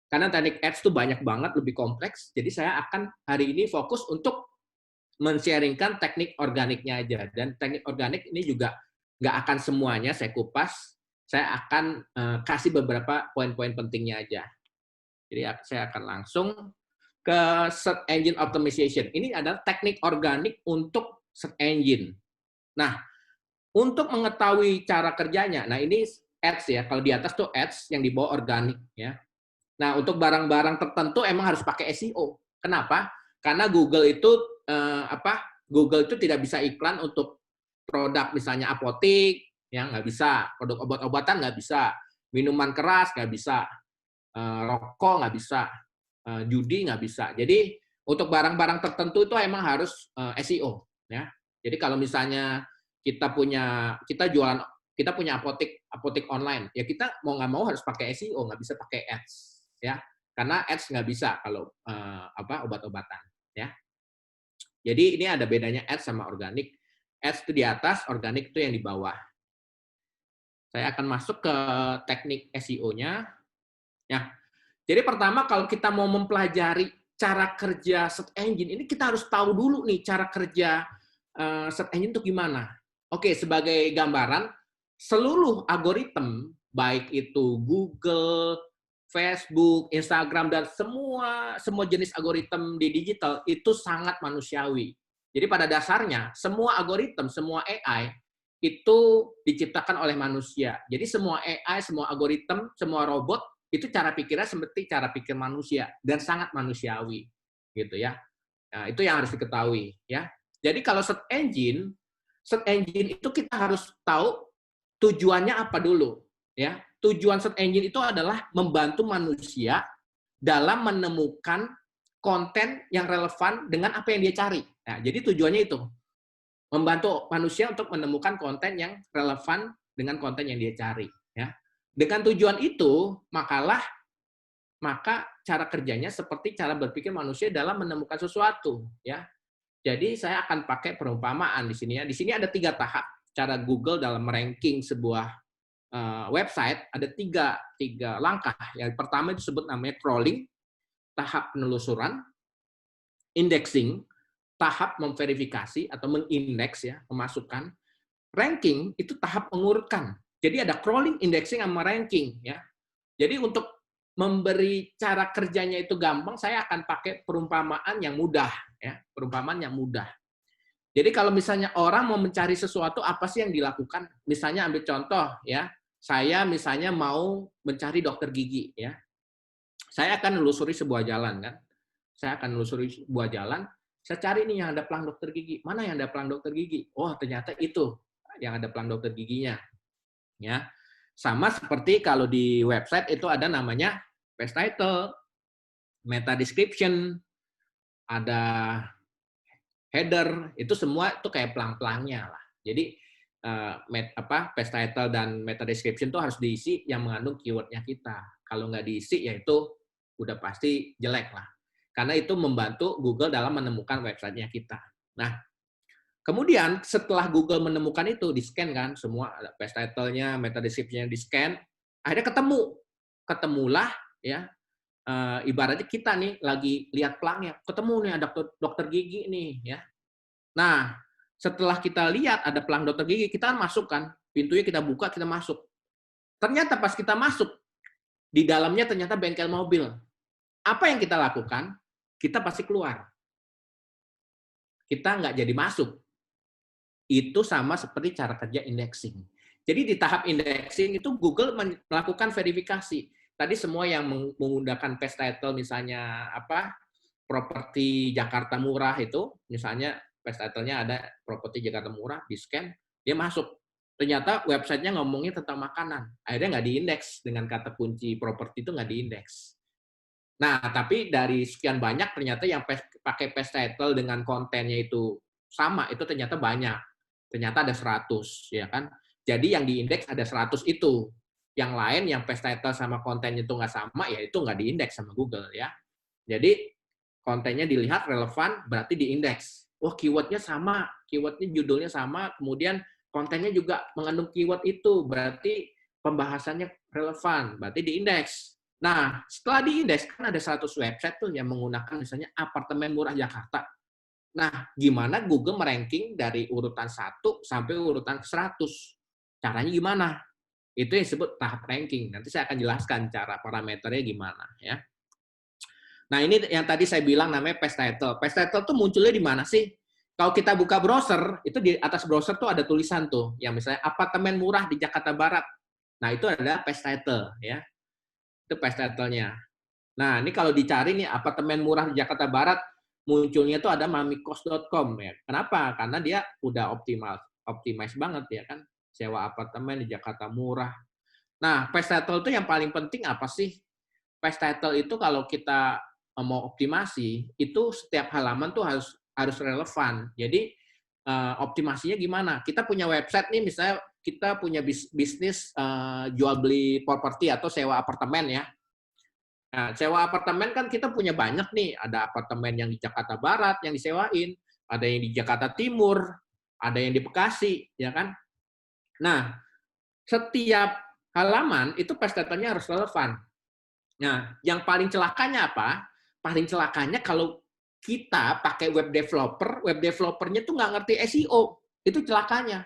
Karena teknik ads itu banyak banget, lebih kompleks, jadi saya akan hari ini fokus untuk men-sharingkan teknik organiknya aja. Dan teknik organik ini juga nggak akan semuanya saya kupas, saya akan kasih beberapa poin-poin pentingnya aja. Jadi saya akan langsung ke search engine optimization. Ini adalah teknik organik untuk search engine. Nah, untuk mengetahui cara kerjanya, nah ini ads ya, kalau di atas tuh ads, yang di bawah organik ya. Nah, untuk barang-barang tertentu emang harus pakai SEO. Kenapa? Karena Google itu Google itu tidak bisa iklan untuk produk misalnya apotek, ya nggak bisa. Produk obat-obatan nggak bisa. Minuman keras nggak bisa. Rokok nggak bisa. Judi nggak bisa. Jadi untuk barang-barang tertentu itu emang harus SEO. Ya. Jadi kalau misalnya kita punya apotek online, ya kita mau nggak mau harus pakai SEO, nggak bisa pakai ads, ya, karena ads nggak bisa kalau obat-obatan, ya. Jadi ini ada bedanya ads sama organik. Ads itu di atas, organik itu yang di bawah. Saya akan masuk ke teknik SEO-nya. Ya, jadi pertama kalau kita mau mempelajari cara kerja search engine, ini kita harus tahu dulu nih cara kerja search engine itu gimana. Oke, sebagai gambaran, seluruh algoritma, baik itu Google, Facebook, Instagram, dan semua jenis algoritma di digital itu sangat manusiawi. Jadi pada dasarnya, semua algoritma, semua AI itu diciptakan oleh manusia. Jadi semua AI, semua algoritma, semua robot itu cara pikirnya seperti cara pikir manusia dan sangat manusiawi, gitu ya. Nah, itu yang harus diketahui, ya. Jadi kalau search engine itu kita harus tahu tujuannya apa dulu, ya. Tujuan search engine itu adalah membantu manusia dalam menemukan konten yang relevan dengan apa yang dia cari. Nah, jadi tujuannya itu membantu manusia untuk menemukan konten yang relevan dengan konten yang dia cari, ya. Dengan tujuan itu, maka cara kerjanya seperti cara berpikir manusia dalam menemukan sesuatu, ya. Jadi saya akan pakai perumpamaan di sini ya. Di sini ada 3 tahap cara Google dalam ranking sebuah website. Ada tiga langkah. Yang pertama itu disebut namanya crawling, tahap penelusuran, indexing, tahap memverifikasi atau mengindeks ya, memasukkan. Ranking itu tahap mengurutkan. Jadi ada crawling, indexing, sama ranking ya. Jadi untuk memberi cara kerjanya itu gampang, saya akan pakai perumpamaan yang mudah ya, perumpamaan yang mudah. Jadi kalau misalnya orang mau mencari sesuatu, apa sih yang dilakukan? Misalnya ambil contoh ya, saya misalnya mau mencari dokter gigi ya. Saya akan menelusuri sebuah jalan kan. Saya akan menelusuri sebuah jalan, saya cari nih yang ada pelang dokter gigi. Mana yang ada pelang dokter gigi? Oh, ternyata itu yang ada pelang dokter giginya. Ya. Sama seperti kalau di website itu ada namanya page title, meta description, ada header, itu semua itu kayak pelang-pelangnya lah. Jadi page title dan meta description itu harus diisi yang mengandung keywordnya kita. Kalau nggak diisi, ya itu udah pasti jelek lah. Karena itu membantu Google dalam menemukan websitenya kita. Nah, kemudian setelah Google menemukan itu, di-scan kan, semua ada page title-nya, meta description-nya di-scan, akhirnya ketemulah ya, ibaratnya kita nih lagi lihat pelangnya, ketemu nih ada dokter gigi nih ya. Nah, setelah kita lihat ada pelang dokter gigi, kita masuk kan, pintunya kita buka, kita masuk. Ternyata pas kita masuk, di dalamnya ternyata bengkel mobil. Apa yang kita lakukan? Kita pasti keluar. Kita nggak jadi masuk. Itu sama seperti cara kerja indexing. Jadi di tahap indexing itu Google melakukan verifikasi. Tadi semua yang menggunakan page title misalnya apa properti Jakarta Murah itu, misalnya page title-nya ada properti Jakarta Murah, di-scan, dia masuk. Ternyata websitenya ngomongnya tentang makanan. Akhirnya nggak diindeks dengan kata kunci properti itu nggak diindeks. Nah, tapi dari sekian banyak ternyata yang pakai page title dengan kontennya itu sama, itu ternyata banyak. Ternyata ada 100, ya kan? Jadi yang diindeks ada 100 itu. Yang lain yang page title sama kontennya itu nggak sama, ya itu nggak diindeks sama Google, ya. Jadi kontennya dilihat relevan, berarti diindeks. Wah, keyword-nya sama, keyword-nya judulnya sama, kemudian kontennya juga mengandung keyword itu, berarti pembahasannya relevan, berarti diindeks. Nah, setelah diindeks, kan ada 100 website tuh yang menggunakan misalnya apartemen murah Jakarta. Nah, gimana Google meranking dari urutan 1 sampai urutan ke 100? Caranya gimana? Itu yang disebut tahap ranking. Nanti saya akan jelaskan cara parameternya gimana, ya. Nah, ini yang tadi saya bilang namanya page title. Page title tuh munculnya di mana sih? Kalau kita buka browser, itu di atas browser tuh ada tulisan tuh, yang misalnya apartemen murah di Jakarta Barat. Nah, itu adalah page title, ya. Itu page title-nya. Nah, ini kalau dicari nih apartemen murah di Jakarta Barat, munculnya tuh ada mamikos.com ya. Kenapa? Karena dia udah optimize banget ya kan. Sewa apartemen di Jakarta murah. Nah, page title itu yang paling penting apa sih? Page title itu kalau kita mau optimasi, itu setiap halaman tuh harus relevan. Jadi optimasinya gimana? Kita punya website nih, misalnya kita punya bisnis jual beli properti atau sewa apartemen ya. Nah, sewa apartemen kan kita punya banyak nih. Ada apartemen yang di Jakarta Barat yang disewain, ada yang di Jakarta Timur, ada yang di Bekasi, ya kan? Nah, setiap halaman itu page title-nya harus relevan. Nah, yang paling celakanya apa? Paling celakanya kalau kita pakai web developer-nya tuh nggak ngerti SEO. Itu celakanya.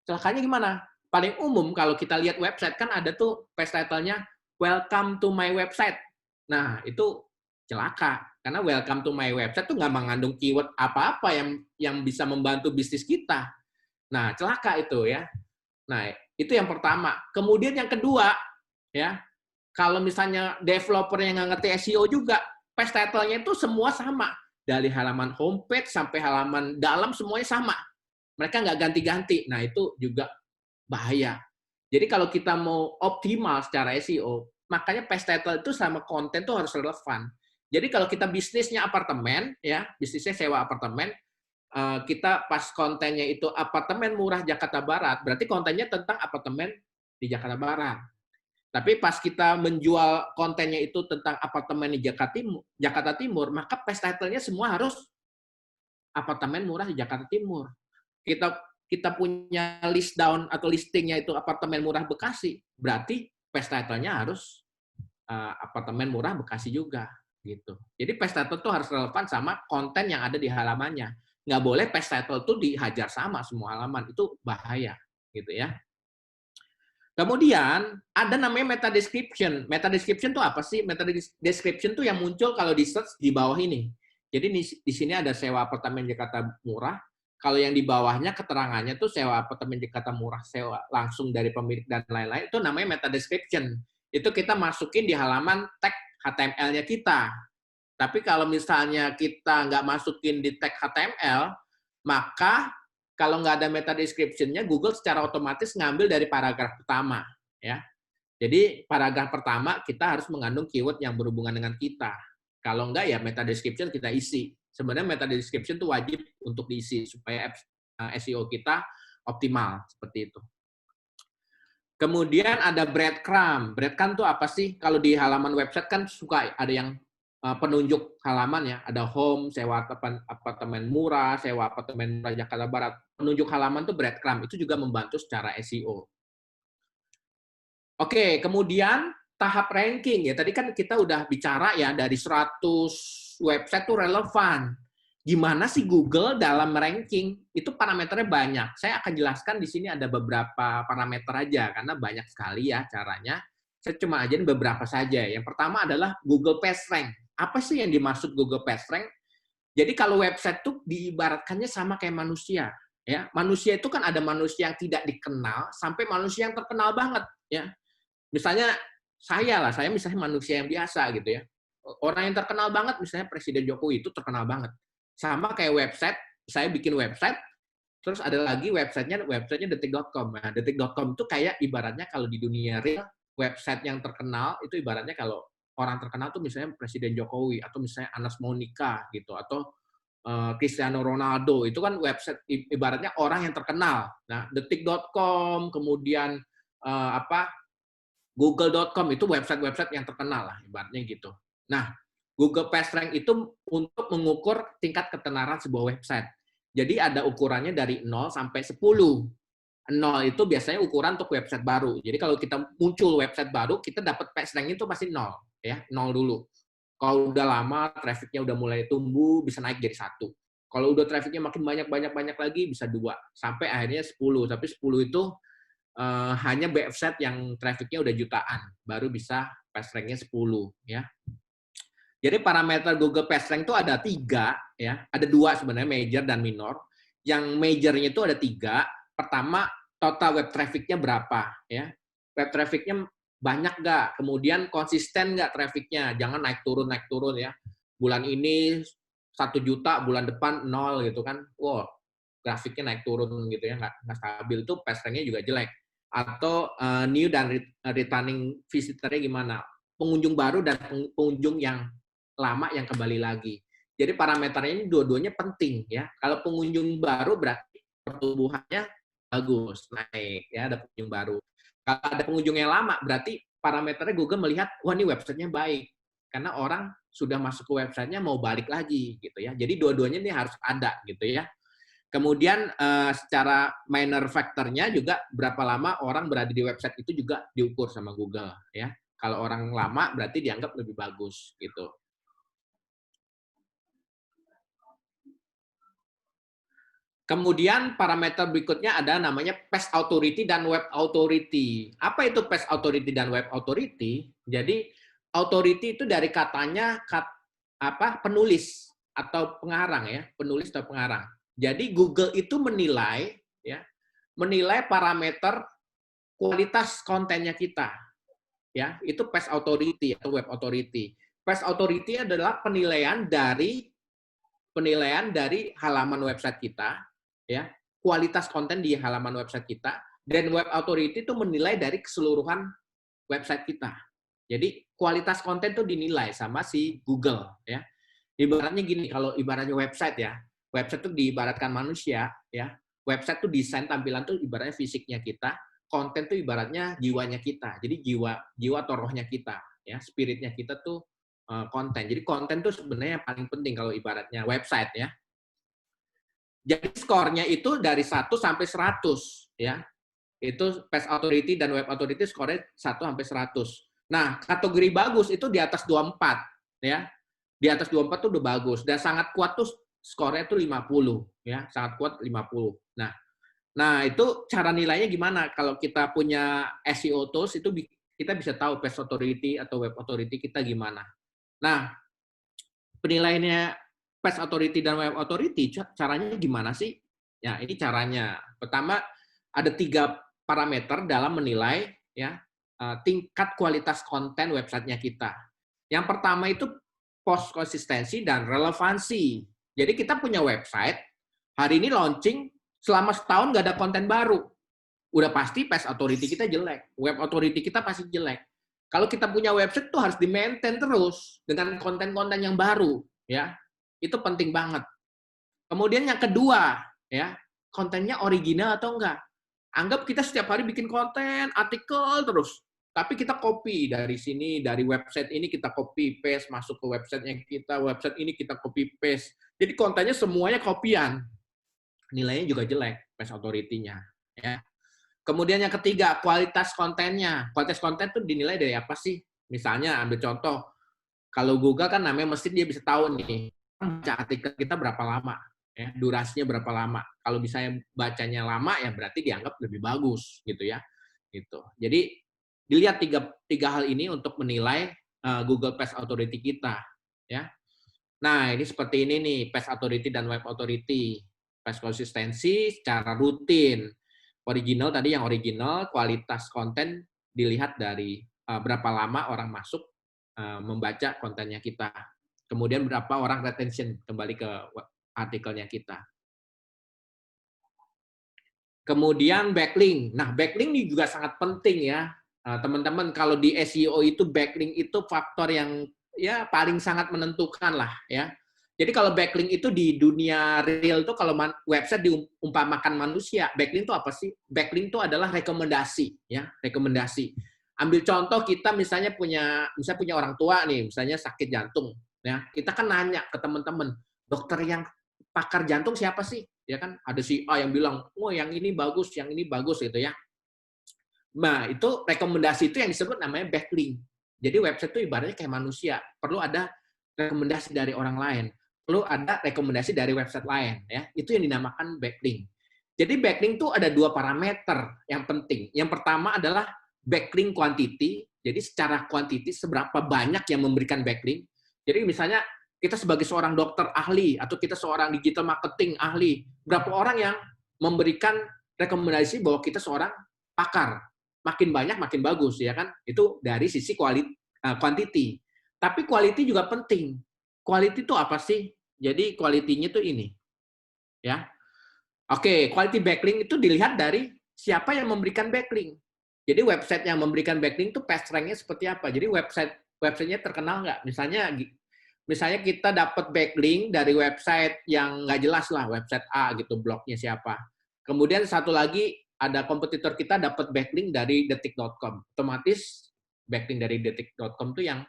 Celakanya gimana? Paling umum kalau kita lihat website kan ada tuh page title-nya welcome to my website. Nah, itu celaka. Karena welcome to my website tuh nggak mengandung keyword apa-apa yang bisa membantu bisnis kita. Nah, celaka itu ya. Nah, itu yang pertama. Kemudian yang kedua, ya, kalau misalnya developer yang nggak ngerti SEO juga, page title-nya itu semua sama. Dari halaman homepage sampai halaman dalam semuanya sama. Mereka nggak ganti-ganti. Nah, itu juga bahaya. Jadi kalau kita mau optimal secara SEO, makanya page title itu sama konten itu harus relevan. Jadi kalau kita bisnisnya apartemen, ya, bisnisnya sewa apartemen, kita pas kontennya itu apartemen murah Jakarta Barat, berarti kontennya tentang apartemen di Jakarta Barat. Tapi pas kita menjual kontennya itu tentang apartemen di Jakarta Timur, maka page title-nya semua harus apartemen murah di Jakarta Timur. Kita punya list down atau listingnya itu apartemen murah Bekasi, berarti page title-nya harus apartemen murah Bekasi juga, gitu. Jadi page title itu harus relevan sama konten yang ada di halamannya. Nggak boleh page title itu dihajar sama semua halaman, itu bahaya, gitu ya. Kemudian ada namanya meta description. Meta description itu apa sih? Meta description itu yang muncul kalau di search di bawah ini. Jadi di sini ada sewa apartemen Jakarta Murah. Kalau yang di bawahnya keterangannya tuh sewa apartemen Jakarta Murah, sewa langsung dari pemilik dan lain-lain, itu namanya meta description. Itu kita masukin di halaman tag HTML-nya kita. Tapi kalau misalnya kita nggak masukin di tag HTML, maka kalau nggak ada meta description-nya, Google secara otomatis ngambil dari paragraf pertama. Ya. Jadi paragraf pertama kita harus mengandung keyword yang berhubungan dengan kita. Kalau nggak ya meta description kita isi. Sebenarnya meta description itu wajib untuk diisi supaya SEO kita optimal seperti itu. Kemudian ada breadcrumb. Breadcrumb itu apa sih? Kalau di halaman website kan suka ada yang penunjuk halaman ya. Ada home, sewa apartemen murah, sewa apartemen murah Jakarta Barat. Penunjuk halaman itu breadcrumb. Itu juga membantu secara SEO. Oke, kemudian tahap ranking ya. Tadi kan kita udah bicara ya dari 100 website itu relevan. Gimana sih Google dalam ranking? Itu parameternya banyak. Saya akan jelaskan di sini ada beberapa parameter aja karena banyak sekali ya caranya. Saya cuma ajarin beberapa saja. Yang pertama adalah Google PageRank. Apa sih yang dimaksud Google PageRank? Jadi kalau website tuh diibaratkannya sama kayak manusia. Ya, manusia itu kan ada manusia yang tidak dikenal sampai manusia yang terkenal banget, ya. Misalnya saya misalnya manusia yang biasa gitu ya. Orang yang terkenal banget misalnya Presiden Jokowi itu terkenal banget. Sama kayak website, saya bikin website, terus ada lagi websitenya detik.com. Nah, detik.com itu kayak ibaratnya kalau di dunia real, website yang terkenal itu ibaratnya kalau orang terkenal tuh misalnya Presiden Jokowi atau misalnya Anas Monica gitu atau Cristiano Ronaldo itu kan website ibaratnya orang yang terkenal. Nah, detik.com kemudian apa google.com itu website-website yang terkenal lah ibaratnya gitu. Nah, Google PageRank itu untuk mengukur tingkat ketenaran sebuah website. Jadi ada ukurannya dari 0 sampai 10. 0 itu biasanya ukuran untuk website baru. Jadi kalau kita muncul website baru, kita dapat PageRank itu pasti 0, ya, 0 dulu. Kalau udah lama, trafficnya udah mulai tumbuh, bisa naik jadi 1. Kalau udah trafficnya makin banyak lagi, bisa 2. Sampai akhirnya 10. Tapi 10 itu hanya website yang trafficnya udah jutaan, baru bisa PageRank-nya 10. Ya. Jadi parameter Google PageRank itu ada 3. Ya. Ada 2 sebenarnya, major dan minor. Yang majornya itu ada 3. Pertama, total web traffic-nya berapa. Ya. Web traffic-nya banyak nggak? Kemudian konsisten nggak traffic-nya? Jangan naik turun ya. Bulan ini 1 juta, bulan depan 0 gitu kan. Wow, grafiknya naik turun gitu ya, nggak stabil. Itu PageRank-nya juga jelek. Atau new dan returning visitor-nya gimana? Pengunjung baru dan pengunjung yang lama yang kembali lagi. Jadi parameternya ini dua-duanya penting ya. Kalau pengunjung baru berarti pertumbuhannya bagus, naik ya, ada pengunjung baru. Kalau ada pengunjung yang lama, berarti parameternya Google melihat, wah ini websitenya baik. Karena orang sudah masuk ke websitenya mau balik lagi gitu ya. Jadi dua-duanya ini harus ada gitu ya. Kemudian secara minor factor-nya juga berapa lama orang berada di website itu juga diukur sama Google ya. Kalau orang lama berarti dianggap lebih bagus gitu. Kemudian parameter berikutnya ada namanya Page Authority dan Web Authority. Apa itu Page Authority dan Web Authority? Jadi authority itu dari katanya penulis atau pengarang ya, penulis atau pengarang. Jadi Google itu menilai parameter kualitas kontennya kita. Ya, itu Page Authority atau Web Authority. Page Authority adalah penilaian dari halaman website kita, ya, kualitas konten di halaman website kita, dan Web Authority itu menilai dari keseluruhan website kita. Jadi kualitas konten itu dinilai sama si Google, ya. Ibaratnya gini, kalau ibaratnya website itu diibaratkan manusia, ya. Website itu desain tampilan tuh ibaratnya fisiknya kita, konten tuh ibaratnya jiwanya kita. Jadi jiwa atau rohnya kita, ya, spiritnya kita tuh konten. Jadi konten tuh sebenarnya yang paling penting kalau ibaratnya website ya. Jadi skornya itu dari 1 sampai 100 ya. Itu Page Authority dan Web Authority skornya 1 sampai 100. Nah, kategori bagus itu di atas 24 ya. Di atas 24 tuh udah bagus dan sangat kuat tuh skornya tuh 50 ya, sangat kuat 50. Nah, itu cara nilainya gimana? Kalau kita punya SEO tools itu kita bisa tahu Page Authority atau Web Authority kita gimana. Nah, penilaiannya Page Authority dan Web Authority, caranya gimana sih? Ya, ini caranya. Pertama, ada 3 parameter dalam menilai ya tingkat kualitas konten websitenya kita. Yang pertama itu post konsistensi dan relevansi. Jadi kita punya website, hari ini launching, selama setahun nggak ada konten baru. Udah pasti Page Authority kita jelek, Web Authority kita pasti jelek. Kalau kita punya website tuh harus di-maintain terus dengan konten-konten yang baru, ya. Itu penting banget. Kemudian yang kedua, ya, kontennya original atau enggak. Anggap kita setiap hari bikin konten, artikel terus. Tapi kita copy dari sini, dari website ini kita copy paste masuk ke website yang kita, website ini kita copy paste. Jadi kontennya semuanya kopian. Nilainya juga jelek, Page Authority-nya, ya. Kemudian yang ketiga, kualitas kontennya. Kualitas konten itu dinilai dari apa sih? Misalnya ambil contoh, kalau Google kan namanya mesin dia bisa tahu nih, baca artikel kita berapa lama, ya, durasinya berapa lama. Kalau misalnya bacanya lama ya berarti dianggap lebih bagus gitu ya. Gitu. Jadi dilihat tiga hal ini untuk menilai Google Page Authority kita, ya. Nah, ini seperti ini nih, Page Authority dan Web Authority. Fast konsistensi secara rutin. Original tadi yang original, kualitas konten dilihat dari berapa lama orang masuk membaca kontennya kita. Kemudian berapa orang retention kembali ke artikelnya kita. Kemudian backlink. Nah, backlink ini juga sangat penting ya. Teman-teman, kalau di SEO itu backlink itu faktor yang ya paling sangat menentukan lah ya. Jadi kalau backlink itu di dunia real itu kalau website diumpamakan manusia, backlink itu apa sih? Backlink itu adalah rekomendasi ya, rekomendasi. Ambil contoh kita misalnya punya orang tua nih, misalnya sakit jantung ya. Kita kan nanya ke teman-teman, dokter yang pakar jantung siapa sih? Ya kan ada si A yang bilang, "Oh, yang ini bagus gitu ya." Nah, itu rekomendasi itu yang disebut namanya backlink. Jadi website itu ibaratnya kayak manusia, perlu ada rekomendasi dari orang lain, perlu ada rekomendasi dari website lain ya. Itu yang dinamakan backlink. Jadi backlink itu ada 2 parameter yang penting. Yang pertama adalah backlink quantity. Jadi secara quantity seberapa banyak yang memberikan backlink. Jadi misalnya kita sebagai seorang dokter ahli atau kita seorang digital marketing ahli, berapa orang yang memberikan rekomendasi bahwa kita seorang pakar. Makin banyak makin bagus ya kan. Itu dari sisi quantity. Tapi quality juga penting. Quality itu apa sih? Jadi quality-nya itu ini. Ya. Oke, quality backlink itu dilihat dari siapa yang memberikan backlink. Jadi website yang memberikan backlink itu page rank-nya seperti apa. Jadi website-nya terkenal nggak? Misalnya kita dapat backlink dari website yang nggak jelas lah, website A gitu, blognya siapa. Kemudian satu lagi ada kompetitor kita dapat backlink dari detik.com. Otomatis backlink dari detik.com itu yang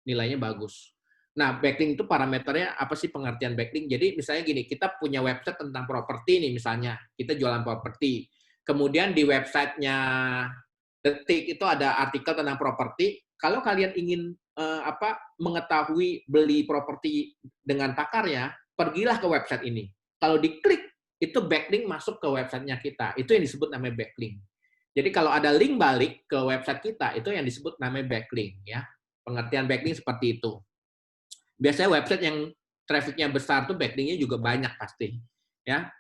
nilainya bagus. Nah, backlink itu parameternya apa sih pengertian backlink? Jadi misalnya gini, kita punya website tentang properti nih misalnya, kita jualan properti. Kemudian di websitenya Detik itu ada artikel tentang properti. Kalau kalian ingin mengetahui beli properti dengan pakarnya, pergilah ke website ini. Kalau diklik, itu backlink masuk ke websitenya kita. Itu yang disebut namanya backlink. Jadi kalau ada link balik ke website kita, itu yang disebut namanya backlink. Ya. Pengertian backlink seperti itu. Biasanya website yang trafficnya besar tuh backlinknya juga banyak pasti. Ya.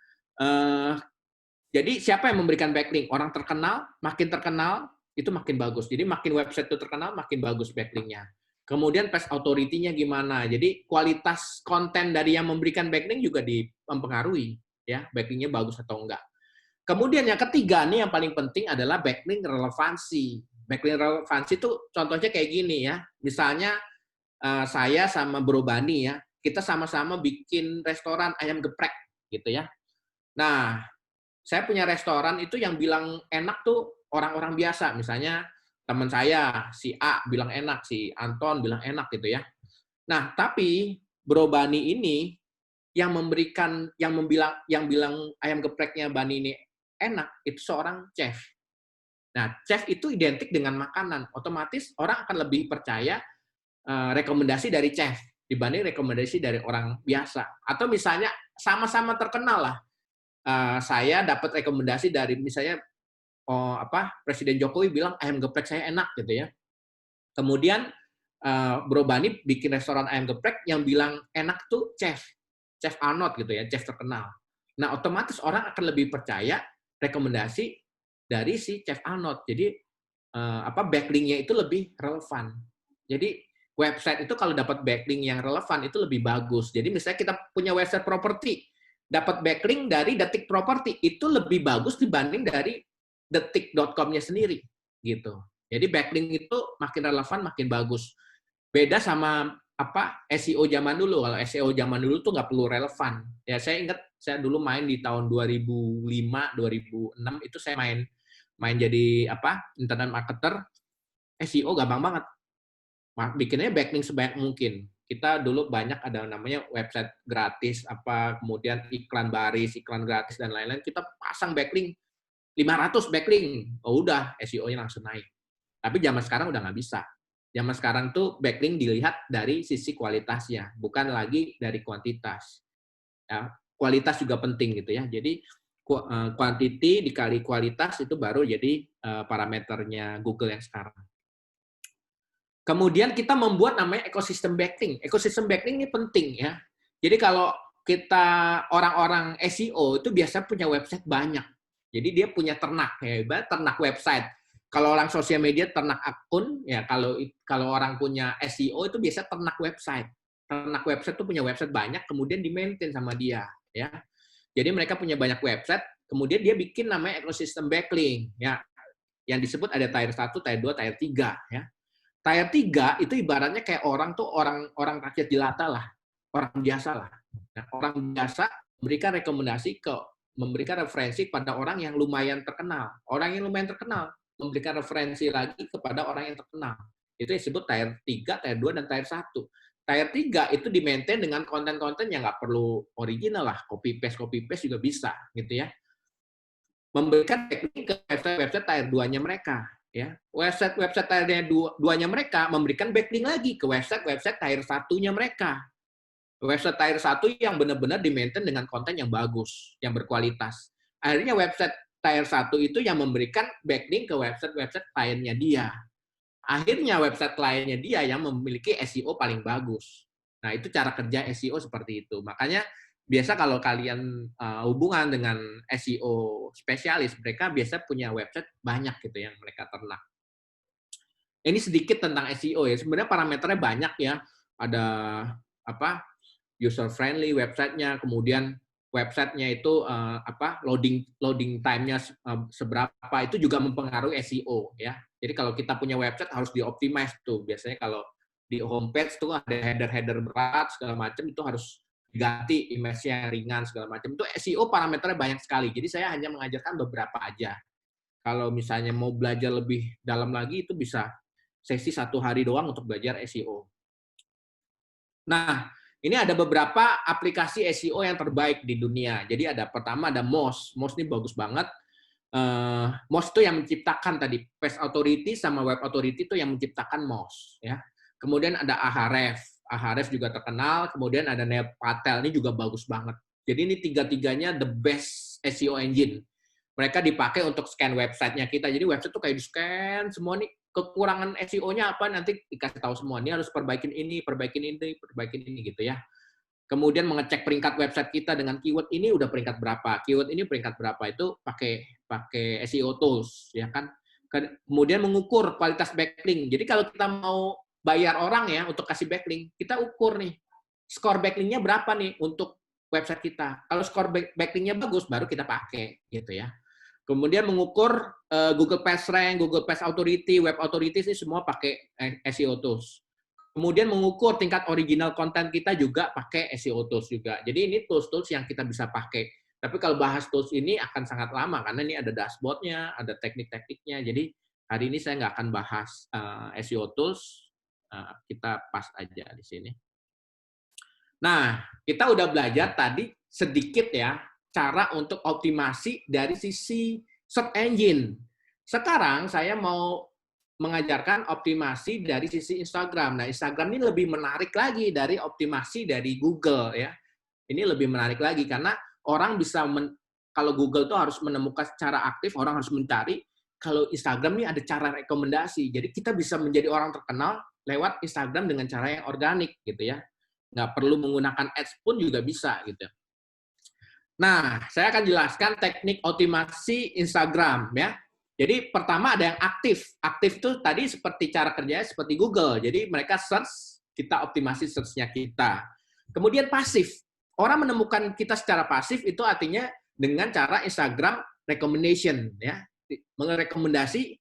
Jadi siapa yang memberikan backlink? Orang terkenal, makin terkenal, itu makin bagus. Jadi makin website itu terkenal, makin bagus backlinknya. Kemudian page authority-nya gimana? Jadi kualitas konten dari yang memberikan backlink juga mempengaruhi, ya backlink-nya bagus atau enggak. Kemudian yang ketiga nih yang paling penting adalah backlink relevansi. Backlink relevansi itu contohnya kayak gini ya. Misalnya saya sama Bro Bani ya, kita sama-sama bikin restoran ayam geprek gitu ya. Nah, saya punya restoran itu yang bilang enak tuh orang-orang biasa. Misalnya teman saya, si A bilang enak, si Anton bilang enak gitu ya. Nah, tapi Bro Bani ini yang bilang ayam gepreknya Bani ini enak, itu seorang chef. Nah, chef itu identik dengan makanan. Otomatis orang akan lebih percaya rekomendasi dari chef dibanding rekomendasi dari orang biasa. Atau misalnya sama-sama terkenal lah. Saya dapat rekomendasi dari misalnya Presiden Jokowi bilang ayam geprek saya enak gitu ya. Kemudian Bro Bani bikin restoran ayam geprek yang bilang enak tuh Chef Arnold gitu ya, chef terkenal. Nah, otomatis orang akan lebih percaya rekomendasi dari si Chef Arnold. Jadi backlink-nya itu lebih relevan. Jadi website itu kalau dapat backlink yang relevan itu lebih bagus. Jadi misalnya kita punya website properti, dapat backlink dari Detik Property itu lebih bagus dibanding dari detik.com-nya sendiri gitu. Jadi backlink itu makin relevan makin bagus. Beda sama SEO zaman dulu. Kalau SEO zaman dulu tuh nggak perlu relevan. Ya saya ingat saya dulu main di tahun 2005 2006 itu saya main jadi internet marketer. SEO gampang banget. Bikinnya backlink sebanyak mungkin. Kita dulu banyak ada namanya website gratis, kemudian iklan baris, iklan gratis, dan lain-lain. Kita pasang backlink, 500 backlink. Oh udah, SEO-nya langsung naik. Tapi zaman sekarang udah nggak bisa. Zaman sekarang tuh backlink dilihat dari sisi kualitasnya, bukan lagi dari kuantitas. Ya, kualitas juga penting gitu ya. Jadi quantity dikali kualitas itu baru jadi parameternya Google yang sekarang. Kemudian kita membuat namanya ekosistem backlink. Ekosistem backlink ini penting ya. Jadi kalau orang-orang SEO itu biasa punya website banyak. Jadi dia punya ternak, ya, ternak website. Kalau orang sosial media ternak akun, ya kalau orang punya SEO itu biasa ternak website. Ternak website itu punya website banyak, kemudian di-maintain sama dia, ya. Jadi mereka punya banyak website, kemudian dia bikin namanya ekosistem backlink, ya. Yang disebut ada tier 1, tier 2, tier 3, ya. Tier 3 itu ibaratnya kayak orang rakyat jelata lah, orang biasa lah. Nah, orang biasa memberikan referensi pada orang yang lumayan terkenal. Orang yang lumayan terkenal memberikan referensi lagi kepada orang yang terkenal. Itu disebut tier 3, tier 2, dan tier 1. Tier 3 itu di-maintain dengan konten-konten yang nggak perlu original lah, copy paste juga bisa, gitu ya. Memberikan teknik ke website tier 2-nya mereka, ya. Website tier 2-nya mereka memberikan backlink lagi ke website tier 1-nya mereka. Website tier 1 yang benar-benar di-maintain dengan konten yang bagus, yang berkualitas. Akhirnya website tier 1 itu yang memberikan backlink ke website kliennya dia. Akhirnya website kliennya dia yang memiliki SEO paling bagus. Nah, itu cara kerja SEO seperti itu. Makanya biasa kalau kalian hubungan dengan SEO spesialis, mereka biasa punya website banyak gitu yang mereka ternak. Ini sedikit tentang SEO ya. Sebenarnya parameternya banyak ya. Ada user friendly websitenya, kemudian websitenya itu loading time-nya seberapa, itu juga mempengaruhi SEO ya. Jadi kalau kita punya website harus dioptimize tuh. Biasanya kalau di homepage tuh ada header berat segala macam, itu harus diganti image-nya ringan segala macam. Itu SEO parameternya banyak sekali. Jadi saya hanya mengajarkan beberapa aja. Kalau misalnya mau belajar lebih dalam lagi, itu bisa sesi 1 hari doang untuk belajar SEO. Nah, ini ada beberapa aplikasi SEO yang terbaik di dunia. Jadi pertama ada Moz. Moz ini bagus banget. Moz itu yang menciptakan tadi Page Authority sama Web Authority itu yang menciptakan Moz, ya. Kemudian ada Ahrefs. Ahrefs juga terkenal. Kemudian ada Neil Patel, ini juga bagus banget. Jadi ini tiga-tiganya the best SEO engine. Mereka dipakai untuk scan website-nya kita. Jadi website itu kayak di-scan semua nih, kekurangan SEO-nya apa, nanti dikasih tahu semua. Ini harus perbaikin ini gitu ya. Kemudian mengecek peringkat website kita dengan keyword ini udah peringkat berapa, keyword ini peringkat berapa, itu pakai SEO tools ya kan. Kemudian mengukur kualitas backlink. Jadi kalau kita mau bayar orang ya untuk kasih backlink, kita ukur nih skor backlink-nya berapa nih untuk website kita. Kalau skor backlink-nya bagus baru kita pakai gitu ya. Kemudian mengukur Google PageRank, Google Page Authority, Web Authority, ini semua pakai SEO tools. Kemudian mengukur tingkat original konten kita juga pakai SEO tools juga. Jadi ini tools-tools yang kita bisa pakai. Tapi kalau bahas tools ini akan sangat lama karena ini ada dashboard-nya, ada teknik-tekniknya. Jadi hari ini saya nggak akan bahas SEO tools, kita pas aja di sini. Nah, kita udah belajar tadi sedikit ya cara untuk optimasi dari sisi search engine. Sekarang saya mau mengajarkan optimasi dari sisi Instagram. Nah, Instagram ini lebih menarik lagi dari optimasi dari Google ya. Ini lebih menarik lagi karena orang bisa kalau Google tuh harus menemukan secara aktif, orang harus mencari. Kalau Instagram ini ada cara rekomendasi. Jadi kita bisa menjadi orang terkenal lewat Instagram dengan cara yang organik gitu ya. Nggak perlu menggunakan ads pun juga bisa gitu. Nah, saya akan jelaskan teknik optimasi Instagram ya. Jadi pertama ada yang aktif. Aktif itu tadi seperti cara kerjanya seperti Google. Jadi mereka search, kita optimasi search-nya kita. Kemudian pasif. Orang menemukan kita secara pasif itu artinya dengan cara Instagram recommendation ya. Merekomendasi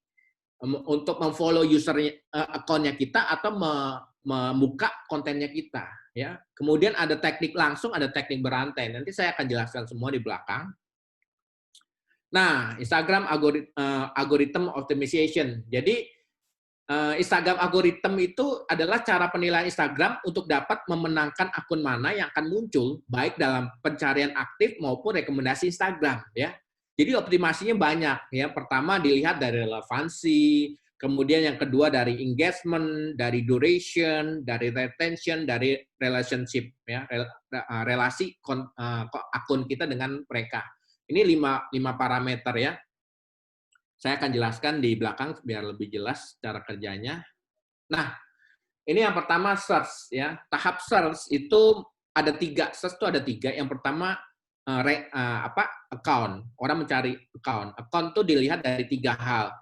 untuk memfollow user account-nya kita atau membuka kontennya kita ya. Kemudian ada teknik langsung, ada teknik berantai. Nanti saya akan jelaskan semua di belakang. Nah, Instagram algorithm optimization. Jadi Instagram algorithm itu adalah cara penilaian Instagram untuk dapat memenangkan akun mana yang akan muncul baik dalam pencarian aktif maupun rekomendasi Instagram ya. Jadi optimasinya banyak ya. Pertama dilihat dari relevansi, kemudian yang kedua dari engagement, dari duration, dari retention, dari relationship ya, relasi akun kita dengan mereka. Ini 5 parameter ya. Saya akan jelaskan di belakang biar lebih jelas cara kerjanya. Nah, ini yang pertama search ya. Tahap search itu ada 3, search itu ada 3. Yang pertama account. Orang mencari account. Account tuh dilihat dari 3 hal.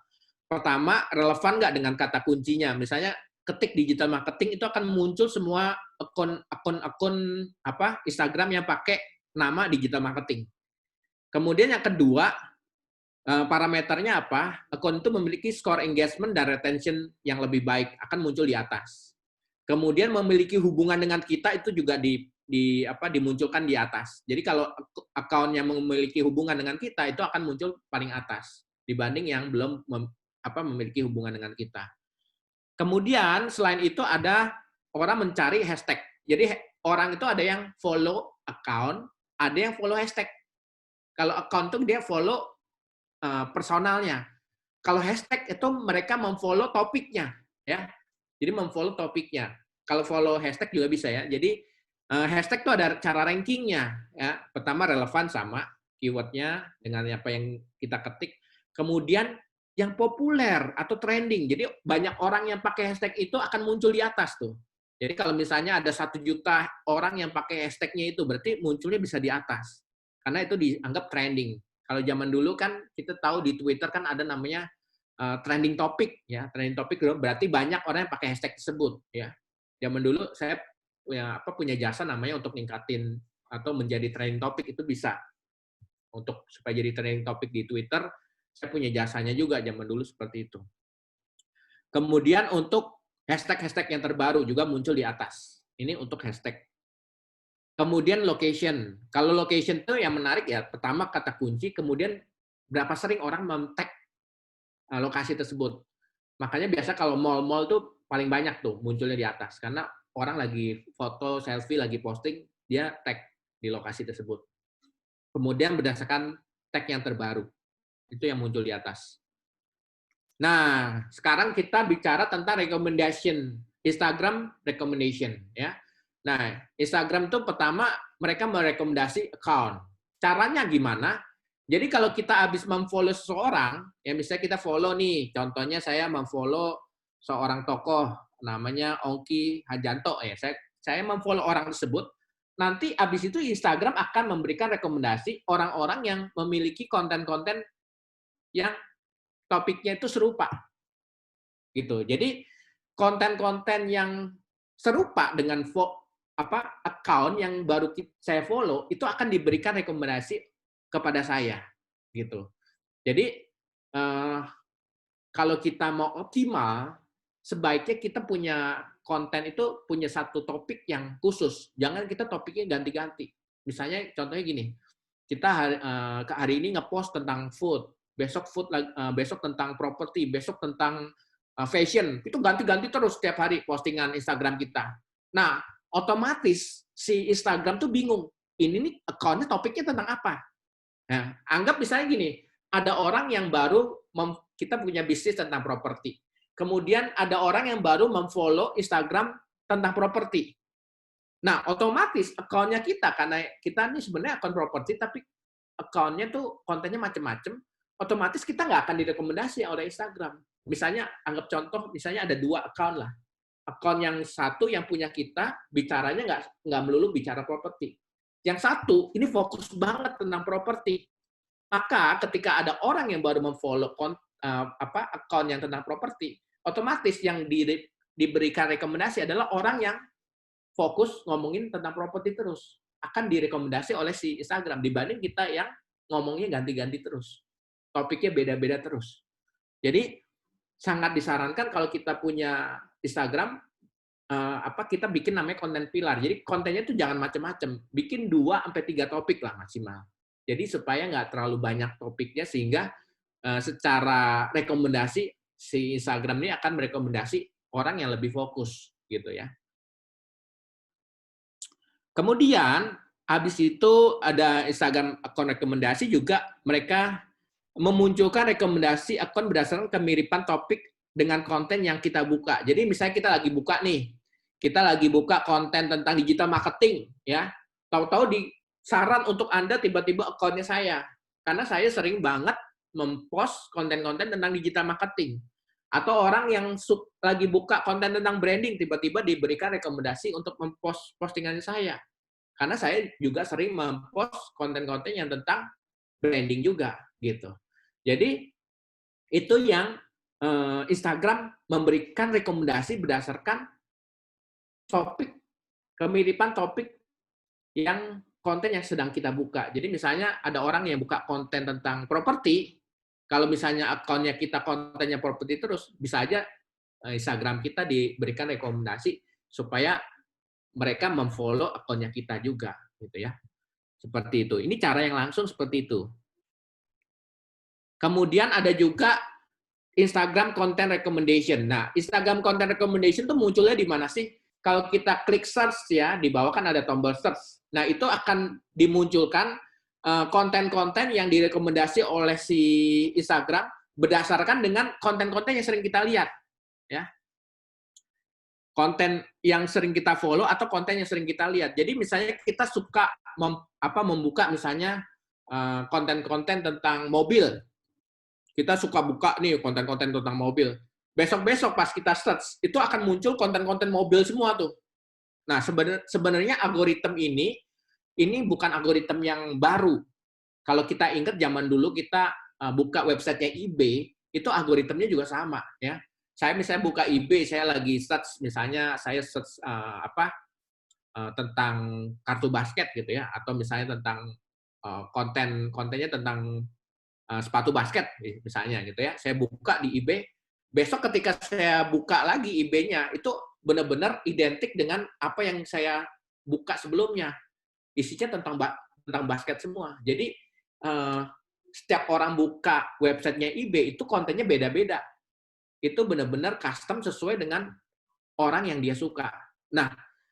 Pertama, relevan nggak dengan kata kuncinya. Misalnya ketik digital marketing itu akan muncul semua akun Instagram yang pakai nama digital marketing. Kemudian yang kedua, parameternya apa? Akun itu memiliki skor engagement dan retention yang lebih baik, akan muncul di atas. Kemudian memiliki hubungan dengan kita itu juga dimunculkan di atas. Jadi kalau akun yang memiliki hubungan dengan kita itu akan muncul paling atas dibanding yang belum memiliki hubungan dengan kita. Kemudian selain itu ada orang mencari hashtag. Jadi orang itu ada yang follow account, ada yang follow hashtag. Kalau account itu dia follow personalnya. Kalau hashtag itu mereka memfollow topiknya, ya. Jadi memfollow topiknya. Kalau follow hashtag juga bisa ya. Jadi hashtag itu ada cara rankingnya, ya. Pertama relevan sama keywordnya dengan apa yang kita ketik. Kemudian yang populer atau trending. Jadi banyak orang yang pakai hashtag itu akan muncul di atas tuh. Jadi kalau misalnya ada 1 juta orang yang pakai hashtagnya itu, berarti munculnya bisa di atas. Karena itu dianggap trending. Kalau zaman dulu kan kita tahu di Twitter kan ada namanya trending topic, ya. Trending topic berarti banyak orang yang pakai hashtag tersebut, ya. Zaman dulu saya punya jasa namanya untuk ningkatin atau menjadi trending topic, itu bisa. Untuk supaya jadi trending topic di Twitter, saya punya jasanya juga zaman dulu seperti itu. Kemudian untuk hashtag-hashtag yang terbaru juga muncul di atas. Ini untuk hashtag. Kemudian location. Kalau location itu yang menarik ya, pertama kata kunci, kemudian berapa sering orang mem-tag lokasi tersebut. Makanya biasa kalau mall-mall tuh paling banyak tuh munculnya di atas, karena orang lagi foto, selfie, lagi posting, dia tag di lokasi tersebut. Kemudian berdasarkan tag yang terbaru, itu yang muncul di atas. Nah, sekarang kita bicara tentang recommendation, Instagram recommendation, ya. Nah, Instagram itu pertama mereka merekomendasi account. Caranya gimana? Jadi kalau kita habis memfollow seseorang, ya misalnya kita follow nih, contohnya saya memfollow seorang tokoh namanya Ongki Hajanto, ya. Saya memfollow orang tersebut, nanti habis itu Instagram akan memberikan rekomendasi orang-orang yang memiliki konten-konten yang topiknya itu serupa. Gitu. Jadi konten-konten yang serupa dengan account yang baru saya follow itu akan diberikan rekomendasi kepada saya gitu. Jadi kalau kita mau optimal, sebaiknya kita punya konten itu punya satu topik yang khusus. Jangan kita topiknya ganti-ganti. Misalnya contohnya gini, kita hari ini ngepost tentang food, besok tentang properti, besok tentang fashion, itu ganti-ganti terus setiap hari postingan Instagram kita. Nah, otomatis si Instagram tuh bingung, ini nih account-nya topiknya tentang apa? Nah, anggap misalnya gini, ada orang yang baru, kita punya bisnis tentang properti. Kemudian ada orang yang baru memfollow Instagram tentang properti. Nah, otomatis account-nya kita, karena kita ini sebenarnya akun properti, tapi account-nya tuh kontennya macam-macam, otomatis kita nggak akan direkomendasi oleh Instagram. Misalnya, anggap contoh, misalnya ada 2 account lah. Account yang satu yang punya kita, bicaranya nggak melulu bicara properti. Yang satu, ini fokus banget tentang properti. Maka ketika ada orang yang baru memfollow account yang tentang properti, otomatis yang diberikan rekomendasi adalah orang yang fokus ngomongin tentang properti terus. Akan direkomendasi oleh si Instagram, dibanding kita yang ngomongnya ganti-ganti terus. Topiknya beda-beda terus. Jadi, sangat disarankan kalau kita punya Instagram, kita bikin namanya konten pilar. Jadi kontennya itu jangan macam-macam. Bikin 2-3 topik lah maksimal. Jadi supaya nggak terlalu banyak topiknya, sehingga secara rekomendasi si Instagram ini akan merekomendasi orang yang lebih fokus gitu ya. Kemudian habis itu ada Instagram akun rekomendasi juga, mereka memunculkan rekomendasi akun berdasarkan kemiripan topik dengan konten yang kita buka. Jadi misalnya kita lagi buka nih, kita lagi buka konten tentang digital marketing, ya. Tahu-tahu di saran untuk Anda tiba-tiba akunnya saya. Karena saya sering banget mempost konten-konten tentang digital marketing. Atau orang yang lagi buka konten tentang branding, tiba-tiba diberikan rekomendasi untuk mempost postingan saya. Karena saya juga sering mempost konten-konten yang tentang branding juga, gitu. Jadi, itu yang Instagram memberikan rekomendasi berdasarkan topik, kemiripan topik yang konten yang sedang kita buka. Jadi misalnya ada orang yang buka konten tentang properti, kalau misalnya akunnya kita kontennya properti terus, bisa aja Instagram kita diberikan rekomendasi supaya mereka memfollow akunnya kita juga, gitu ya. Seperti itu. Ini cara yang langsung seperti itu. Kemudian ada juga Instagram Content Recommendation. Nah, Instagram Content Recommendation itu munculnya di mana sih? Kalau kita klik search ya, di bawah kan ada tombol search. Nah, itu akan dimunculkan konten-konten yang direkomendasi oleh si Instagram berdasarkan dengan konten-konten yang sering kita lihat, ya. Konten yang sering kita follow atau konten yang sering kita lihat. Jadi misalnya kita suka membuka misalnya konten-konten tentang mobil. Kita suka buka nih konten-konten tentang mobil. Besok-besok pas kita search, itu akan muncul konten-konten mobil semua tuh. Nah, sebenarnya algoritma ini bukan algoritma yang baru. Kalau kita ingat zaman dulu kita buka websitenya eBay, itu algoritmanya juga sama, ya. Saya misalnya buka eBay, saya lagi search, misalnya saya search tentang kartu basket gitu ya, atau misalnya tentang kontennya tentang sepatu basket misalnya gitu ya. Saya buka di eBay, besok ketika saya buka lagi eBay-nya itu benar-benar identik dengan apa yang saya buka sebelumnya. Isinya tentang basket semua. Jadi setiap orang buka websitenya eBay itu kontennya beda-beda. Itu benar-benar custom sesuai dengan orang yang dia suka. Nah,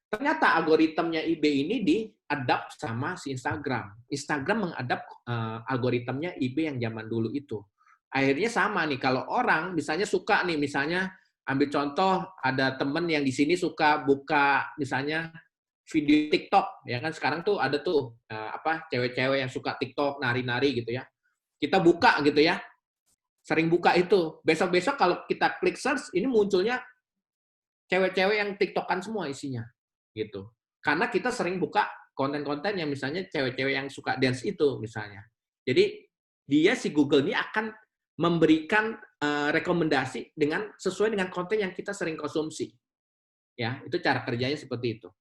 ternyata algoritmanya eBay ini diadapt sama si Instagram. Instagram mengadap algoritmanya eBay yang zaman dulu itu. Akhirnya sama nih, kalau orang misalnya suka nih, misalnya ambil contoh ada temen yang di sini suka buka misalnya video TikTok, ya kan sekarang tuh ada tuh cewek-cewek yang suka TikTok nari-nari gitu ya. Kita buka gitu ya, sering buka itu. Besok-besok kalau kita klik search, ini munculnya cewek-cewek yang TikTokan semua isinya, gitu. Karena kita sering buka konten-konten yang misalnya cewek-cewek yang suka dance itu misalnya. Jadi dia si Google ini akan memberikan rekomendasi sesuai dengan konten yang kita sering konsumsi. Ya, itu cara kerjanya seperti itu.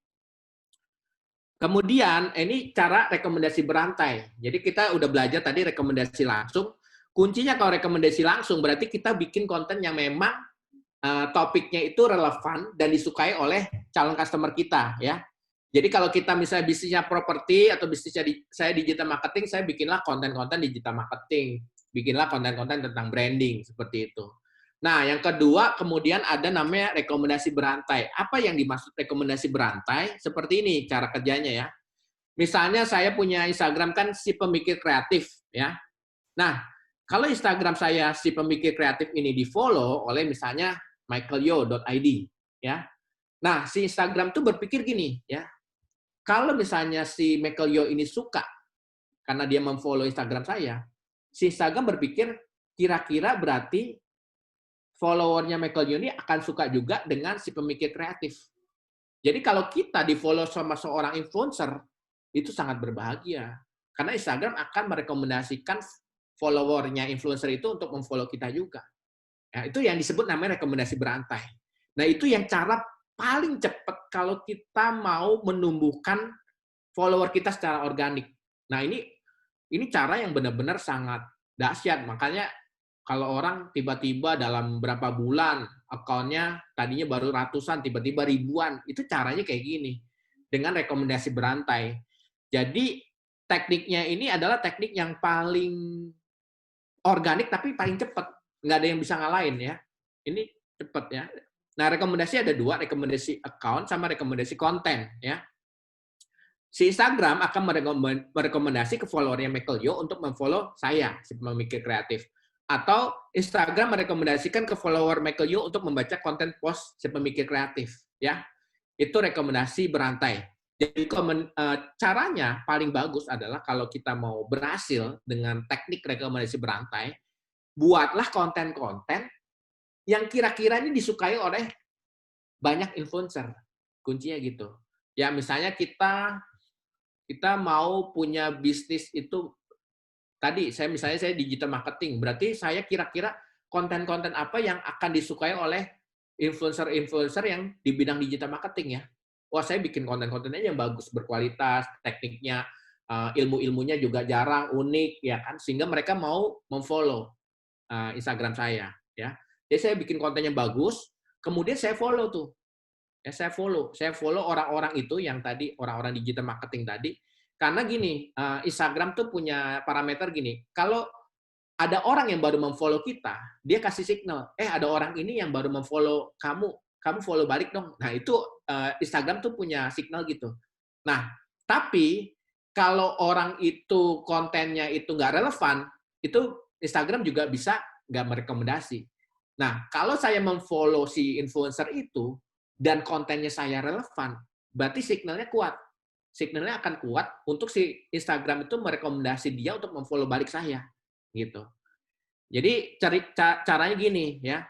Kemudian ini cara rekomendasi berantai. Jadi kita udah belajar tadi rekomendasi langsung. Kuncinya kalau rekomendasi langsung berarti kita bikin konten yang memang topiknya itu relevan dan disukai oleh calon customer kita, ya. Jadi kalau kita misalnya bisnisnya properti atau bisnisnya saya digital marketing, saya bikinlah konten-konten digital marketing, bikinlah konten-konten tentang branding seperti itu. Nah, yang kedua kemudian ada namanya rekomendasi berantai. Apa yang dimaksud rekomendasi berantai? Seperti ini cara kerjanya ya. Misalnya saya punya Instagram kan si pemikir kreatif ya. Nah, kalau Instagram saya si pemikir kreatif ini di-follow oleh misalnya michaelyo.id ya. Nah, si Instagram tuh berpikir gini ya. Kalau misalnya si Michael Yo ini suka karena dia memfollow Instagram saya, si Instagram berpikir kira-kira berarti followernya Michael Yo ini akan suka juga dengan si pemikir kreatif. Jadi kalau kita di-follow sama seorang influencer, itu sangat berbahagia. Karena Instagram akan merekomendasikan followernya influencer itu untuk memfollow kita juga. Ya, itu yang disebut namanya rekomendasi berantai. Nah, itu yang cara paling cepat kalau kita mau menumbuhkan follower kita secara organik. Nah, ini cara yang benar-benar sangat dahsyat. Makanya kalau orang tiba-tiba dalam berapa bulan akunnya tadinya baru ratusan, tiba-tiba ribuan, itu caranya kayak gini. Dengan rekomendasi berantai. Jadi tekniknya ini adalah teknik yang paling organik tapi paling cepat. Nggak ada yang bisa ngalahin ya. Ini cepat ya. Nah, rekomendasi ada dua, rekomendasi account sama rekomendasi konten ya. Si Instagram akan merekomendasi ke followernya Michael Yo untuk memfollow saya, si pemikir kreatif. Atau Instagram merekomendasikan ke follower Michael Yo untuk membaca konten post si pemikir kreatif. Ya, itu rekomendasi berantai. Jadi caranya paling bagus adalah kalau kita mau berhasil dengan teknik rekomendasi berantai, buatlah konten-konten yang kira-kira ini disukai oleh banyak influencer. Kuncinya gitu. Ya, misalnya kita kita mau punya bisnis itu tadi misalnya saya digital marketing, berarti saya kira-kira konten-konten apa yang akan disukai oleh influencer-influencer yang di bidang digital marketing ya. Wah, saya bikin konten-kontennya yang bagus, berkualitas, tekniknya, ilmu-ilmunya juga jarang, unik, ya kan, sehingga mereka mau mem-follow Instagram saya, ya. Jadi saya bikin konten yang bagus, kemudian saya follow tuh. Ya, saya follow orang-orang itu yang tadi orang-orang digital marketing tadi. Karena gini, Instagram tuh punya parameter gini, kalau ada orang yang baru mem-follow kita, dia kasih signal, ada orang ini yang baru mem-follow kamu, kamu follow balik dong. Nah, itu Instagram tuh punya signal gitu. Nah, tapi kalau orang itu kontennya itu nggak relevan, itu Instagram juga bisa nggak merekomendasi. Nah, kalau saya mem-follow si influencer itu dan kontennya saya relevan, berarti signalnya kuat. Signalnya akan kuat untuk si Instagram itu merekomendasi dia untuk mem-follow balik saya, gitu. Jadi caranya gini ya.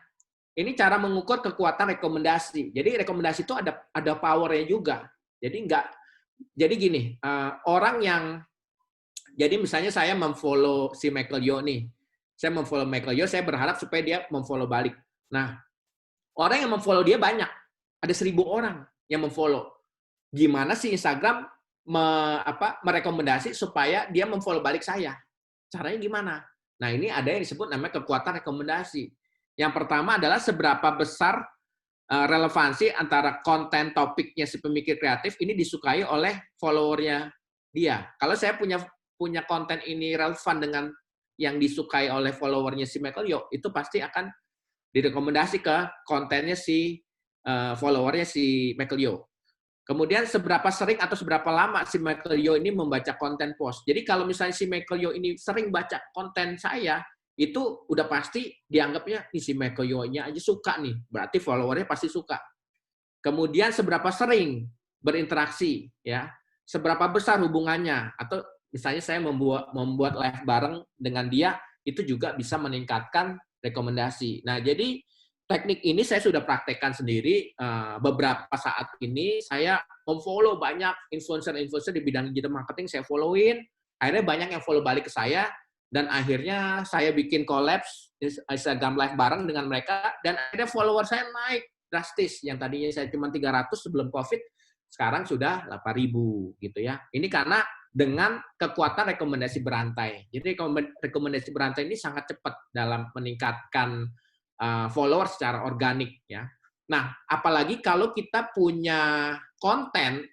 Ini cara mengukur kekuatan rekomendasi. Jadi rekomendasi itu ada power-nya juga. Jadi gini, orang yang jadi misalnya saya mem-follow si Michael Yo nih. Saya mem-follow Michael Yo, saya berharap supaya dia mem-follow balik. Nah, orang yang mem-follow dia banyak. Ada 1.000 orang yang mem-follow. Gimana sih Instagram merekomendasi supaya dia mem-follow balik saya? Caranya gimana? Nah, ini ada yang disebut namanya kekuatan rekomendasi. Yang pertama adalah seberapa besar relevansi antara konten topiknya si pemikir kreatif ini disukai oleh followernya dia. Kalau saya punya konten ini relevan dengan yang disukai oleh followernya si Michael Yo, itu pasti akan direkomendasi ke kontennya si followernya si Michael Yo. Kemudian seberapa sering atau seberapa lama si Michael Yo ini membaca konten post. Jadi kalau misalnya si Michael Yo ini sering baca konten saya, itu udah pasti dianggapnya si Michael Yo-nya aja suka nih. Berarti followernya pasti suka. Kemudian seberapa sering berinteraksi, ya, seberapa besar hubungannya, atau misalnya saya membuat live bareng dengan dia, itu juga bisa meningkatkan rekomendasi. Nah, jadi teknik ini saya sudah praktekkan sendiri. Beberapa saat ini saya memfollow banyak influencer-influencer di bidang digital marketing, saya followin, akhirnya banyak yang follow balik ke saya, dan akhirnya saya bikin collabs Instagram live bareng dengan mereka, dan akhirnya follower saya naik drastis. Yang tadinya saya cuma 300 sebelum COVID, sekarang sudah 8.000 gitu ya. Ini karena dengan kekuatan rekomendasi berantai. Jadi rekomendasi berantai ini sangat cepat dalam meningkatkan follower secara organik ya. Nah, apalagi kalau kita punya konten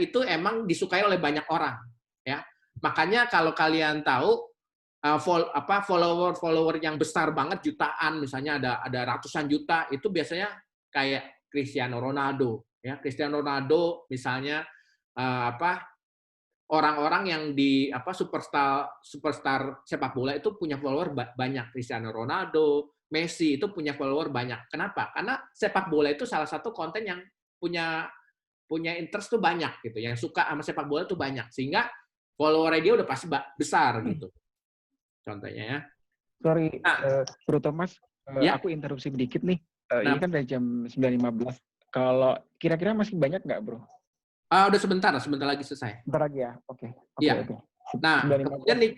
itu emang disukai oleh banyak orang ya. Makanya kalau kalian tahu follower yang besar banget jutaan, misalnya ada ratusan juta, itu biasanya kayak Cristiano Ronaldo ya. Cristiano Ronaldo misalnya orang-orang yang di superstar sepak bola itu punya follower banyak. Cristiano Ronaldo, Messi itu punya follower banyak. Kenapa? Karena sepak bola itu salah satu konten yang punya interest tuh banyak gitu. Yang suka sama sepak bola tuh banyak. Sehingga follower dia udah pasti besar gitu. Contohnya ya. Sorry, Bro Thomas, Ya. aku interupsi sedikit nih. Nah, Ini kan dari jam 9.15. Kalau kira-kira masih banyak nggak, Bro? udah sebentar lagi selesai. Bentar lagi ya. Oke. Iya. Nah, kemudian nih,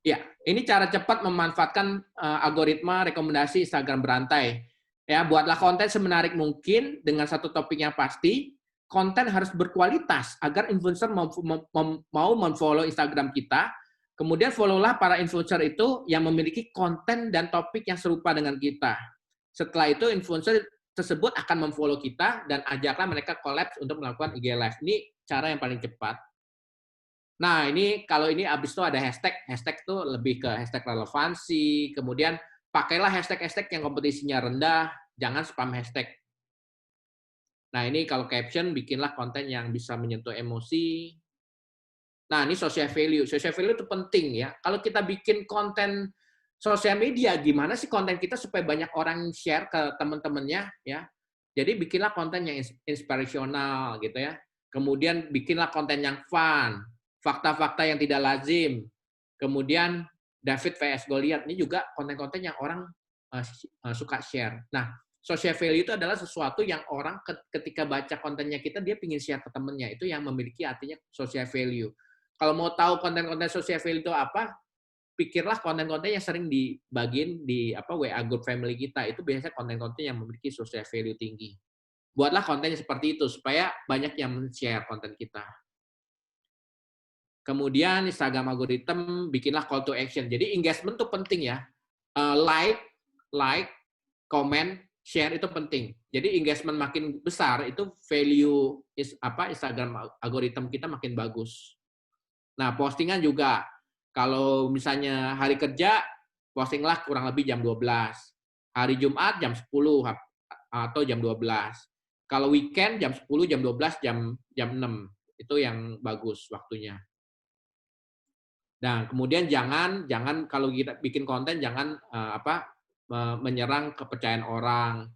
ya, ini cara cepat memanfaatkan algoritma rekomendasi Instagram berantai. Ya, buatlah konten semenarik mungkin dengan satu topik yang pasti. Konten harus berkualitas agar influencer mau memfollow Instagram kita. Kemudian follow-lah para influencer itu yang memiliki konten dan topik yang serupa dengan kita. Setelah itu influencer tersebut akan memfollow kita dan ajaklah mereka collab untuk melakukan IG Live. Ini cara yang paling cepat. Nah, ini kalau ini habis itu ada hashtag. Hashtag itu lebih ke hashtag relevansi. Kemudian pakailah hashtag-hashtag yang kompetisinya rendah. Jangan spam hashtag. Nah, ini kalau caption, bikinlah konten yang bisa menyentuh emosi. Nah, ini social value. Social value itu penting ya. Kalau kita bikin konten sosial media, gimana sih konten kita supaya banyak orang share ke teman-temannya ya. Jadi bikinlah konten yang inspirasional gitu ya. Kemudian bikinlah konten yang fun, fakta-fakta yang tidak lazim. Kemudian David vs Goliath, ini juga konten-konten yang orang suka share. Nah, Social value itu adalah sesuatu yang orang ketika baca kontennya kita, dia pingin share ke temennya. Itu yang memiliki artinya social value. Kalau mau tahu konten-konten social value itu apa, pikirlah konten-konten yang sering dibagiin di WA group family kita. Itu biasanya konten-konten yang memiliki social value tinggi. Buatlah kontennya seperti itu, supaya banyak yang men-share konten kita. Kemudian Instagram algorithm, bikinlah call to action. Jadi engagement itu penting ya. Like, comment, share itu penting. Jadi engagement makin besar, itu value Instagram algorithm kita makin bagus. Nah, postingan juga. Kalau misalnya hari kerja, postinglah kurang lebih jam 12. Hari Jumat jam 10 atau jam 12. Kalau weekend jam 10, jam 12, jam 6. Itu yang bagus waktunya. Nah, kemudian jangan kalau kita bikin konten jangan menyerang kepercayaan orang.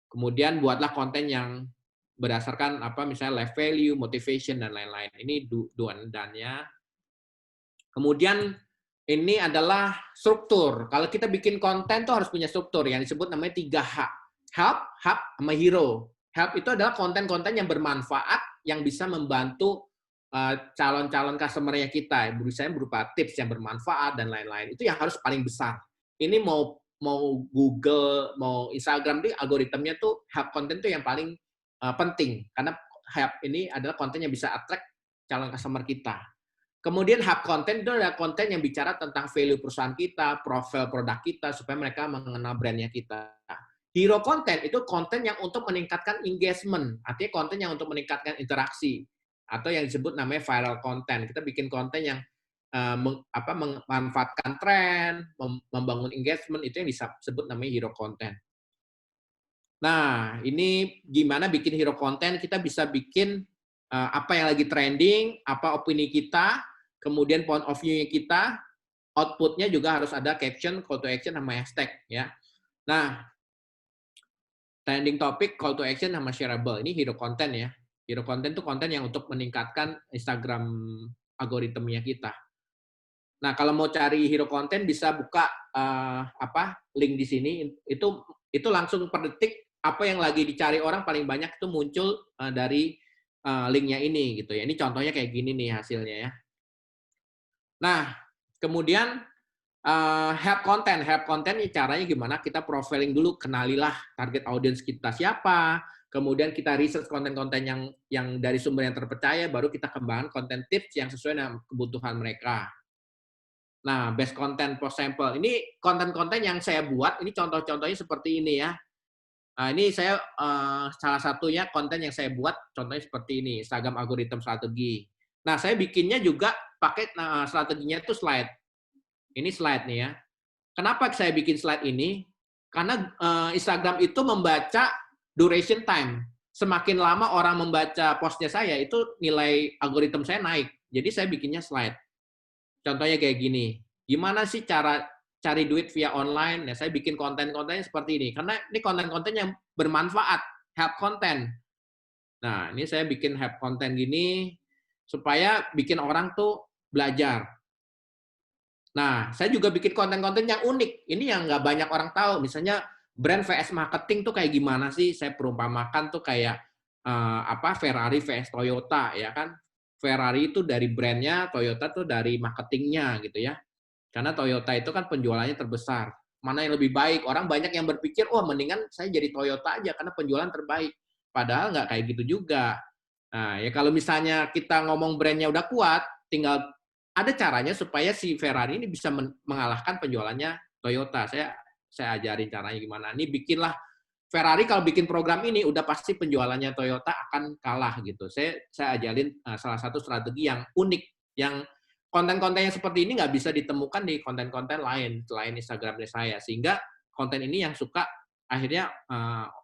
Kemudian buatlah konten yang berdasarkan misalnya life value, motivation dan lain-lain. Ini do and done-nya. Kemudian ini adalah struktur. Kalau kita bikin konten tuh harus punya struktur yang disebut namanya 3H. Help, hub, sama hero. Help itu adalah konten-konten yang bermanfaat yang bisa membantu calon-calon customer-nya kita, misalnya berupa tips yang bermanfaat dan lain-lain. Itu yang harus paling besar. Ini mau Google, mau Instagram, di algoritmnya tuh help konten tuh yang paling penting. Karena help ini adalah konten yang bisa attract calon customer kita. Kemudian hub konten itu adalah konten yang bicara tentang value perusahaan kita, profil produk kita, supaya mereka mengenal brandnya kita. Hero konten itu konten yang untuk meningkatkan engagement, artinya konten yang untuk meningkatkan interaksi, atau yang disebut namanya viral content. Kita bikin konten yang memanfaatkan tren, membangun engagement, itu yang disebut namanya hero content. Nah, ini gimana bikin hero content? Kita bisa bikin apa yang lagi trending, apa opini kita, kemudian point of view-nya kita, output-nya juga harus ada caption, call to action, sama hashtag. Ya. Nah, trending topic, call to action, sama shareable. Ini hero content ya. Hero content itu konten yang untuk meningkatkan Instagram algoritmnya kita. Nah, kalau mau cari hero content bisa buka link di sini. Itu langsung per detik apa yang lagi dicari orang paling banyak itu muncul dari linknya ini gitu ya. Ini contohnya kayak gini nih hasilnya ya. Nah, kemudian help content. Help content ini caranya gimana? Kita profiling dulu, kenalilah target audience kita siapa. Kemudian kita research konten-konten yang dari sumber yang terpercaya, baru kita kembangkan konten tips yang sesuai dengan kebutuhan mereka. Nah, best content post sample. Ini konten-konten yang saya buat, ini contoh-contohnya seperti ini ya. Nah, ini saya salah satunya konten yang saya buat, contohnya seperti ini, Instagram algorithm strategi. Nah, saya bikinnya juga pakai strateginya itu slide. Ini slide nih ya. Kenapa saya bikin slide ini? Karena Instagram itu membaca duration time. Semakin lama orang membaca postnya saya, itu nilai algoritma saya naik. Jadi saya bikinnya slide. Contohnya kayak gini. Gimana sih cara cari duit via online? Nah, saya bikin konten-kontennya seperti ini. Karena ini konten-konten yang bermanfaat, help content. Nah, ini saya bikin help content gini supaya bikin orang tuh belajar. Nah, saya juga bikin konten-konten yang unik. Ini yang nggak banyak orang tahu. Misalnya brand vs marketing tuh kayak gimana sih? Saya perumpamakan tuh kayak Ferrari vs Toyota ya kan. Ferrari itu dari brandnya, Toyota tuh dari marketingnya gitu ya. Karena Toyota itu kan penjualannya terbesar. Mana yang lebih baik? Orang banyak yang berpikir, oh mendingan saya jadi Toyota aja karena penjualan terbaik. Padahal nggak kayak gitu juga. Nah, ya kalau misalnya kita ngomong brandnya udah kuat, tinggal ada caranya supaya si Ferrari ini bisa mengalahkan penjualannya Toyota. Saya ajarin caranya gimana. Ini bikinlah Ferrari kalau bikin program ini udah pasti penjualannya Toyota akan kalah gitu. Saya ajarin salah satu strategi yang unik, yang konten-konten yang seperti ini nggak bisa ditemukan di konten-konten lain selain Instagramnya saya. Sehingga konten ini yang suka akhirnya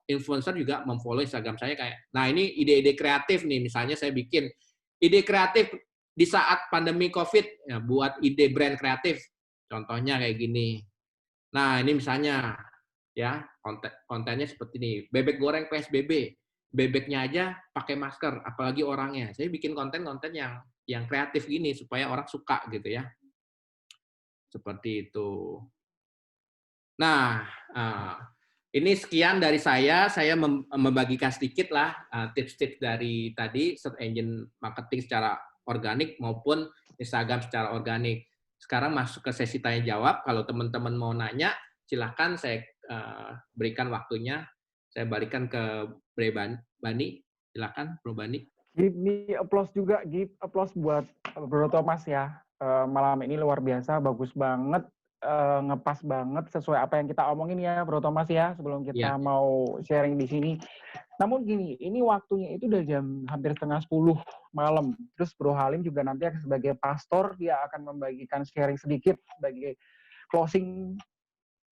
influencer juga memfollow Instagram saya kayak. Nah ini ide-ide kreatif nih, misalnya saya bikin ide kreatif di saat pandemi COVID, ya, buat ide brand kreatif. Contohnya kayak gini. Nah ini misalnya ya kontennya seperti ini, bebek goreng PSBB, bebeknya aja pakai masker, apalagi orangnya. Saya bikin konten-konten yang kreatif gini supaya orang suka gitu ya, seperti itu. Nah, Ini sekian dari saya membagikan sedikit lah tips-tips dari tadi search engine marketing secara organik maupun Instagram secara organik. Sekarang masuk ke sesi tanya jawab. Kalau teman-teman mau nanya, silahkan saya berikan waktunya. Saya balikan ke Bre Bani. Silakan, Bro Bani. Give me applause juga, give applause buat Bro Thomas ya. Malam ini luar biasa, bagus banget. Ngepas banget sesuai apa yang kita omongin ya Bro Thomas ya sebelum kita mau sharing di sini. Namun gini, ini waktunya itu udah jam hampir setengah 10 malam. Terus Bro Halim juga nanti sebagai pastor dia akan membagikan sharing sedikit sebagai closing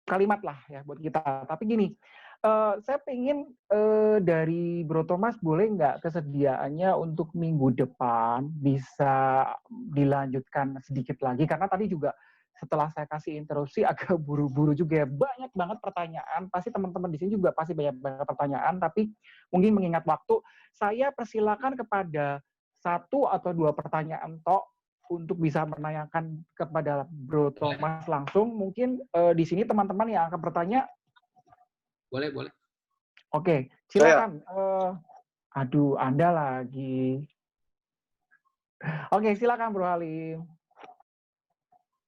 kalimat lah ya buat kita. Tapi gini, saya pengen dari Bro Thomas boleh nggak kesediaannya untuk minggu depan bisa dilanjutkan sedikit lagi karena tadi juga setelah saya kasih interupsi agak buru-buru juga ya. Banyak banget pertanyaan. Pasti teman-teman di sini juga pasti banyak banget pertanyaan. Tapi mungkin mengingat waktu, saya persilakan kepada 1 atau 2 pertanyaan tok untuk bisa menanyakan kepada Bro Thomas langsung. Mungkin di sini teman-teman yang akan bertanya. Boleh. Oke, silakan. Aduh, Anda lagi. Oke, silakan Bro Halim.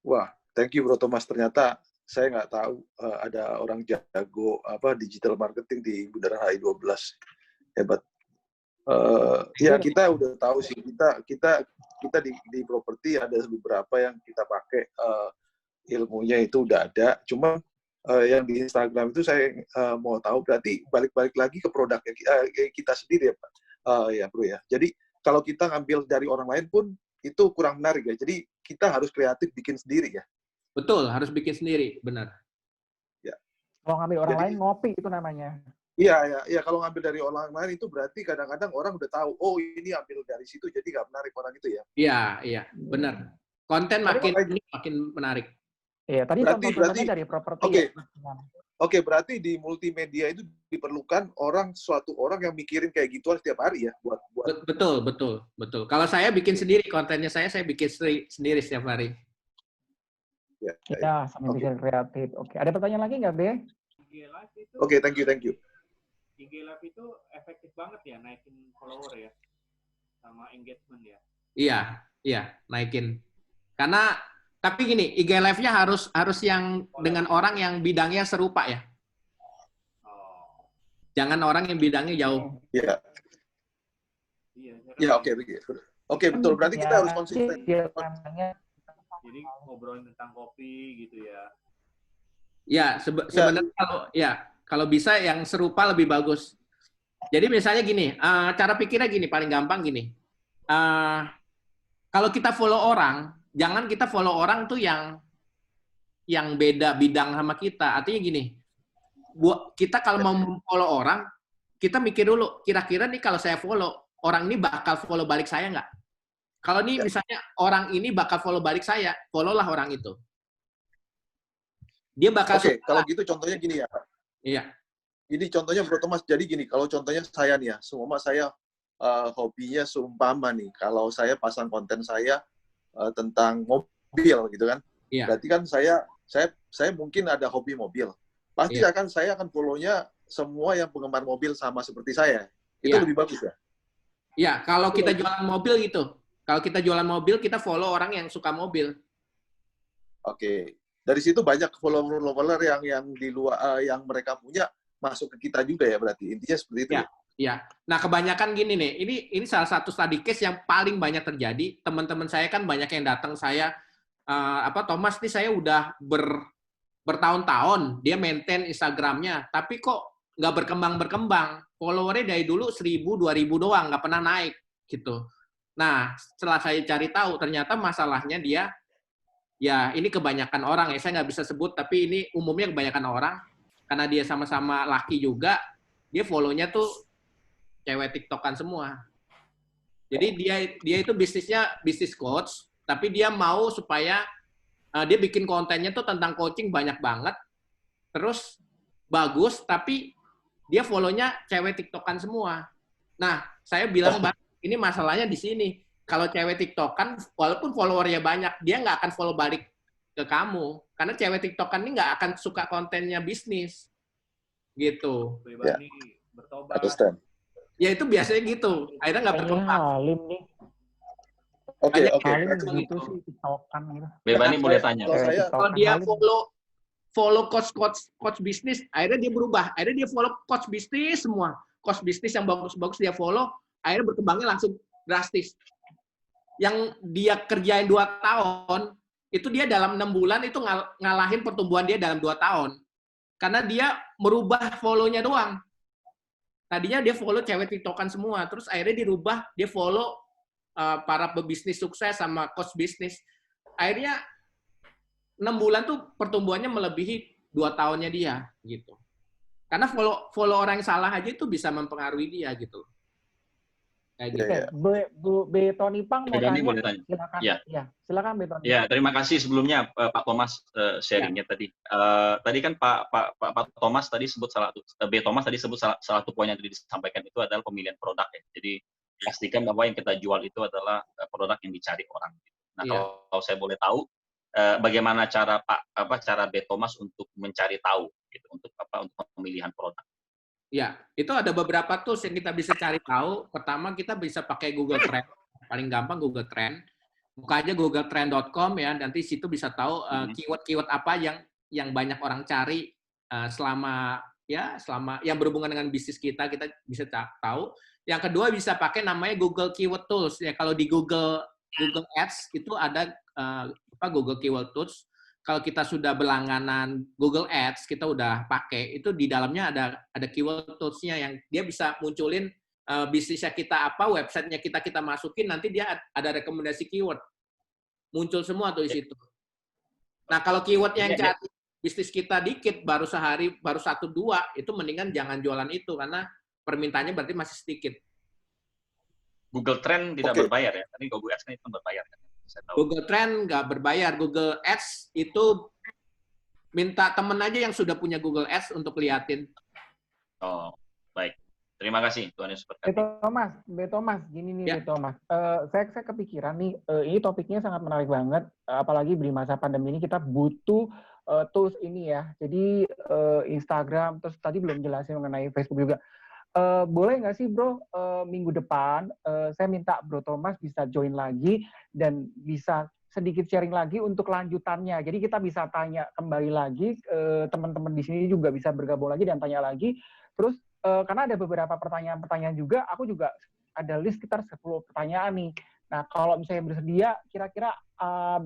Wah, thank you Bro Thomas. Ternyata saya nggak tahu ada orang jago digital marketing di Bundaran HI 12. Hebat. Ya kita udah tahu sih kita di properti ada beberapa yang kita pakai ilmunya itu udah ada. Cuma yang di Instagram itu saya mau tahu berarti balik lagi ke produknya kita sendiri ya Pak. Ya Bro ya. Jadi kalau kita ngambil dari orang lain pun itu kurang menarik ya. Jadi kita harus kreatif bikin sendiri ya. Betul, harus bikin sendiri, benar. Ya. Kalau ngambil orang lain ngopi itu namanya. Iya. Kalau ngambil dari orang lain itu berarti kadang-kadang orang udah tahu, oh ini ambil dari situ, jadi nggak menarik orang itu ya. Iya, benar. Konten makin menarik. Iya, tadi contoh-contohnya dari properti. Oke, berarti di multimedia itu diperlukan suatu orang yang mikirin kayak gituan setiap hari ya buat. Betul. Kalau saya bikin sendiri kontennya saya bikin sendiri setiap hari. Ya, sambil bikin kreatif. Oke, ada pertanyaan lagi nggak, Be? Oke, thank you. IG Live itu efektif banget ya naikin follower ya, sama engagement ya. Iya, naikin. Karena tapi gini, IG Live-nya harus yang dengan orang yang bidangnya serupa ya. Jangan orang yang bidangnya jauh. Iya. Iya, oke, betul. Berarti kita harus konsisten. Jadi ngobrolin tentang kopi gitu ya. Ya, sebenarnya kalau bisa yang serupa lebih bagus. Jadi misalnya gini, cara pikirnya gini, paling gampang gini. Kalau kita follow orang, jangan kita follow orang tuh yang beda bidang sama kita. Artinya gini, kita kalau mau follow orang, kita mikir dulu, kira-kira nih kalau saya follow, orang ini bakal follow balik saya nggak? Kalau nih misalnya orang ini bakal follow balik saya, follow-lah orang itu. Dia bakal kalau gitu contohnya gini ya. Iya. Ini contohnya Bro Thomas, jadi gini, kalau contohnya saya nih ya, semua saya hobinya seumpama nih, kalau saya pasang konten saya tentang mobil gitu kan, berarti kan saya mungkin ada hobi mobil, pasti saya akan follow-nya semua yang penggemar mobil sama seperti saya, itu lebih bagus ya? Iya, kalau kita jualan mobil gitu, kalau kita jualan mobil kita follow orang yang suka mobil. Oke, dari situ banyak follower yang di luar yang mereka punya masuk ke kita juga ya berarti intinya seperti itu. Iya. Nah kebanyakan gini nih, ini salah satu study case yang paling banyak terjadi. Teman-teman saya kan banyak yang datang saya, Thomas nih saya udah bertahun-tahun dia maintain Instagramnya, tapi kok nggak berkembang. Followernya dari dulu 1.000, 2.000 doang, nggak pernah naik gitu. Nah setelah saya cari tahu, ternyata masalahnya dia, ya ini kebanyakan orang ya, saya nggak bisa sebut, tapi ini umumnya kebanyakan orang. Karena dia sama-sama laki juga, dia follow-nya tuh cewek TikTokan semua. Jadi dia itu bisnisnya bisnis coach, tapi dia mau supaya dia bikin kontennya tuh tentang coaching banyak banget, terus bagus, tapi dia follow-nya cewek TikTokan semua. Nah, saya bilang, ini masalahnya di sini. Kalau cewek TikTokan, walaupun followernya banyak, dia nggak akan follow balik ke kamu. Karena cewek TikTokan ini nggak akan suka kontennya bisnis. gitu. Bebani bertobat. Understand. Ya itu biasanya gitu, akhirnya nggak berkembang. Halim nih. Oke. Halim Banyak gitu sih, tiktokan gitu. Bebani Nah, boleh tanya. Kalau saya Kalau dia follow coach bisnis, akhirnya dia berubah. Akhirnya dia follow coach bisnis semua. Coach bisnis yang bagus-bagus dia follow, akhirnya berkembangnya langsung drastis. Yang dia kerjain 2 tahun, itu dia dalam 6 bulan itu ngalahin pertumbuhan dia dalam 2 tahun. Karena dia merubah follow-nya doang. Tadinya dia follow cewek tiktokan semua, terus akhirnya dirubah, dia follow para pebisnis sukses sama coach bisnis. Akhirnya 6 bulan tuh pertumbuhannya melebihi 2 tahunnya dia gitu. Karena follow orang yang salah aja itu bisa mempengaruhi dia gitu. Kayak gitu. B. Tony Pang mau Bebani tanya. boleh tanya. Silakan. Ya. Ya, silakan B. Tony. Ya, terima kasih sebelumnya Pak Thomas sharingnya tadi. Tadi kan Pak Thomas tadi sebut B. Thomas tadi sebut salah satu poin yang tadi disampaikan itu adalah pemilihan produk ya. Jadi pastikan bahwa yang kita jual itu adalah produk yang dicari orang. Nah, kalau saya boleh tahu, bagaimana cara cara B. Thomas untuk mencari tahu gitu, untuk pemilihan produk. Ya, itu ada beberapa tools yang kita bisa cari tahu. Pertama, kita bisa pakai Google Trend. Paling gampang Google Trend. Buka aja googletrend.com ya, nanti situ bisa tahu keyword-keyword apa yang banyak orang cari selama yang berhubungan dengan bisnis kita bisa tahu. Yang kedua bisa pakai namanya Google Keyword Tools ya. Kalau di Google Ads itu ada Google Keyword Tools. Kalau kita sudah berlangganan Google Ads, kita udah pakai, itu di dalamnya ada keyword tools-nya yang dia bisa munculin bisnisnya kita apa, websitenya kita masukin, nanti dia ada rekomendasi keyword. Muncul semua tuh di situ. Nah, kalau keyword yang cari bisnis kita dikit, baru sehari, baru 1-2, itu mendingan jangan jualan itu, karena permintaannya berarti masih sedikit. Google Trend tidak berbayar ya? Tadi Google Ads kan itu berbayar kan? Google Trend nggak berbayar. Google Ads itu minta temen aja yang sudah punya Google Ads untuk liatin. Oh, baik. Terima kasih Tuhan Yesus berkati. B. Thomas, gini nih B. Thomas. Saya kepikiran nih, ini topiknya sangat menarik banget, apalagi di masa pandemi ini kita butuh tools ini ya. Jadi Instagram, terus tadi belum jelasin mengenai Facebook juga. Boleh nggak sih bro, minggu depan saya minta Bro Thomas bisa join lagi dan bisa sedikit sharing lagi untuk lanjutannya. Jadi kita bisa tanya kembali lagi, teman-teman di sini juga bisa bergabung lagi dan tanya lagi. Terus karena ada beberapa pertanyaan-pertanyaan juga, aku juga ada list sekitar 10 pertanyaan nih. Nah kalau misalnya bersedia, kira-kira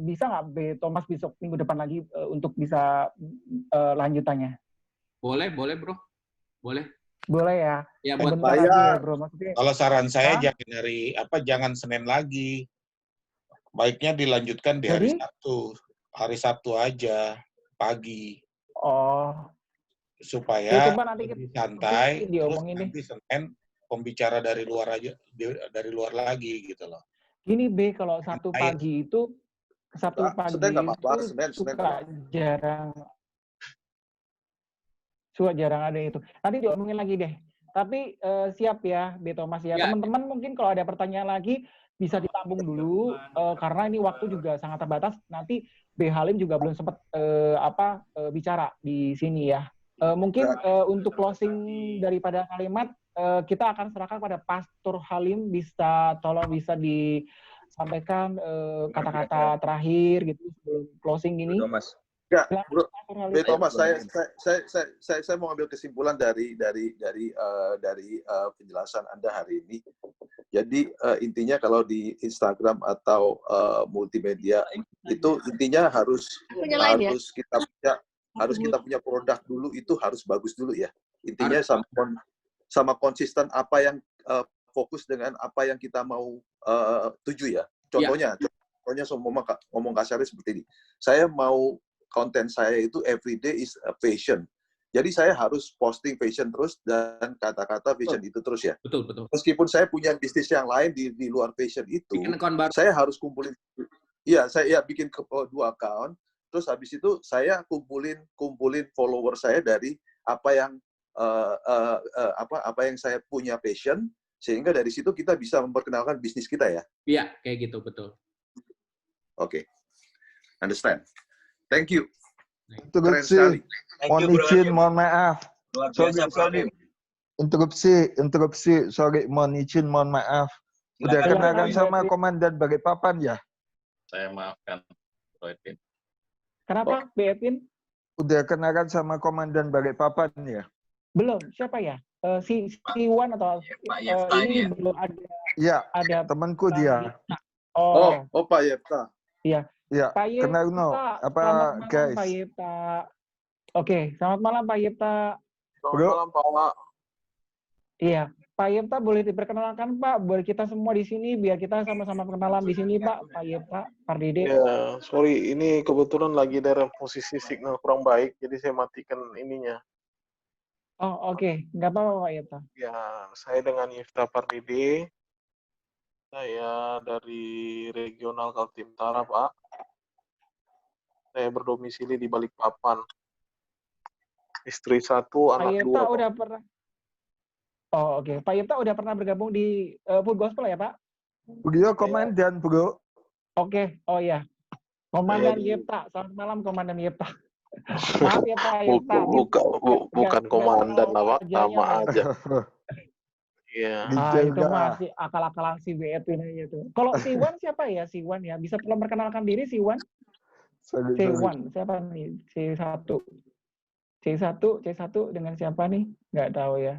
bisa nggak B. Thomas besok minggu depan lagi untuk bisa lanjutannya? Boleh bro, boleh. Boleh ya. Ya buat bayar, bro. Maksudnya, kalau saran saya jangan Senin lagi. Baiknya dilanjutkan di hari Sabtu. Hari Sabtu aja pagi. Oh. Supaya nanti lebih santai. Terus ini. nanti Senin pembicara dari luar lagi gitu loh. Gini B, kalau Sabtu pagi itu Senin jarang ada itu. Nanti diomongin lagi deh. Tapi siap ya, B. Thomas ya. Teman-teman mungkin kalau ada pertanyaan lagi bisa ditampung dulu karena ini waktu juga sangat terbatas. Nanti B. Halim juga belum sempat bicara di sini ya. Mungkin untuk closing daripada kalimat kita akan serahkan pada Pastor Halim, bisa disampaikan kata-kata terakhir gitu sebelum closing ini. Thomas. Ya, Bro, Thomas, saya mau ambil kesimpulan dari penjelasan Anda hari ini. Jadi intinya kalau di Instagram atau multimedia itu intinya harus kita punya produk dulu, itu harus bagus dulu ya. Intinya sama konsisten apa yang fokus dengan apa yang kita mau tuju ya. Contohnya ngomong kasarnya seperti ini. Saya mau konten saya itu everyday is a fashion. Jadi saya harus posting fashion terus dan kata-kata fashion itu terus ya. Betul. Meskipun saya punya bisnis yang lain di luar fashion itu, saya harus kumpulin. Iya, saya bikin 2 account. Terus habis itu saya kumpulin follower saya dari apa yang saya punya passion, sehingga dari situ kita bisa memperkenalkan bisnis kita ya. Iya, kayak gitu betul. Oke. Understand. Thank you. Mohon izin, mohon maaf. Luar biasa, Bro Alim. Interupsi, sorry, mohon izin, mohon maaf. Udah Silakan, kenalan Bro sama Edwin. Komandan Balikpapan ya? Saya maafkan, Bro Edwin. Kenapa, B. Edwin? Udah kenalan sama Komandan Balikpapan ya? Belum. Siapa ya? Si Wan atau Pak Yefta ini ini ya? belum ada. Iya, Ada temanku Bang dia. Yefta. Oh, Pak Yefta. iya. Iya, Pak kenal no. Yefta, Apa selamat malam guys? Pak Yefta. Oke, selamat malam Pak Yefta. Bro, Pak. Iya, Pak Yefta boleh diperkenalkan Pak, buat kita semua di sini biar kita sama-sama kenalan di sini Pak, Pak Yefta, Pardede. Ya, sorry, ini kebetulan lagi dalam posisi signal kurang baik, jadi saya matikan ininya. Oh, oke. Nggak apa-apa Pak Yefta. Ya, saya dengan Yifta Pardede. Saya dari Regional Kaltim Utara, Pak. Saya berdomisili di Balikpapan. Istri 1, Pak anak 2. Yefta Pak. udah pernah. Oh, oke. Pak Yefta udah pernah bergabung di Food Gospel ya, Pak? beliau komandan, bro. Oke. Oh ya. Komandan Yefta. Selamat malam Komandan Yefta. Maaf ya Pak Yefta. Bukan komandan lah, Pak. Nama aja. Iya. Itu masih akal-akalan si Edwin aja tuh. Kalau si Wan siapa ya? Si Wan ya. Bisa tolong perkenalkan diri si Wan? C1. Siapa nih? C1. C1 dengan siapa nih? Nggak tahu ya.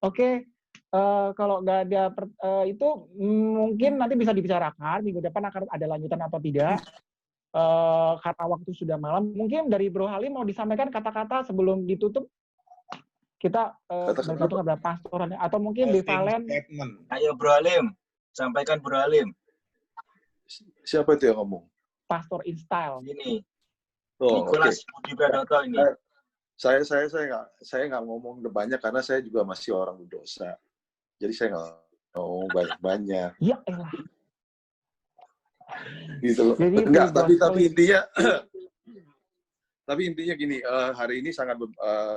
Oke. Kalau nggak ada itu mungkin nanti bisa dibicarakan minggu depan akan ada lanjutan atau tidak. Karena waktu sudah malam. Mungkin dari Bro Halim mau disampaikan kata-kata sebelum ditutup. Kita itu ada pastorannya atau mungkin di Valen. Ayo Bro Halim, sampaikan Bro Halim. Siapa itu yang ngomong? Pastor in style. Ini. Oh, Nicholas Budi Pradoto ini. Saya nggak ngomong banyak karena saya juga masih orang berdosa. Jadi saya nggak ngomong banyak-banyak. Ya elah. Gitu loh. Enggak, tapi intinya gini, hari ini sangat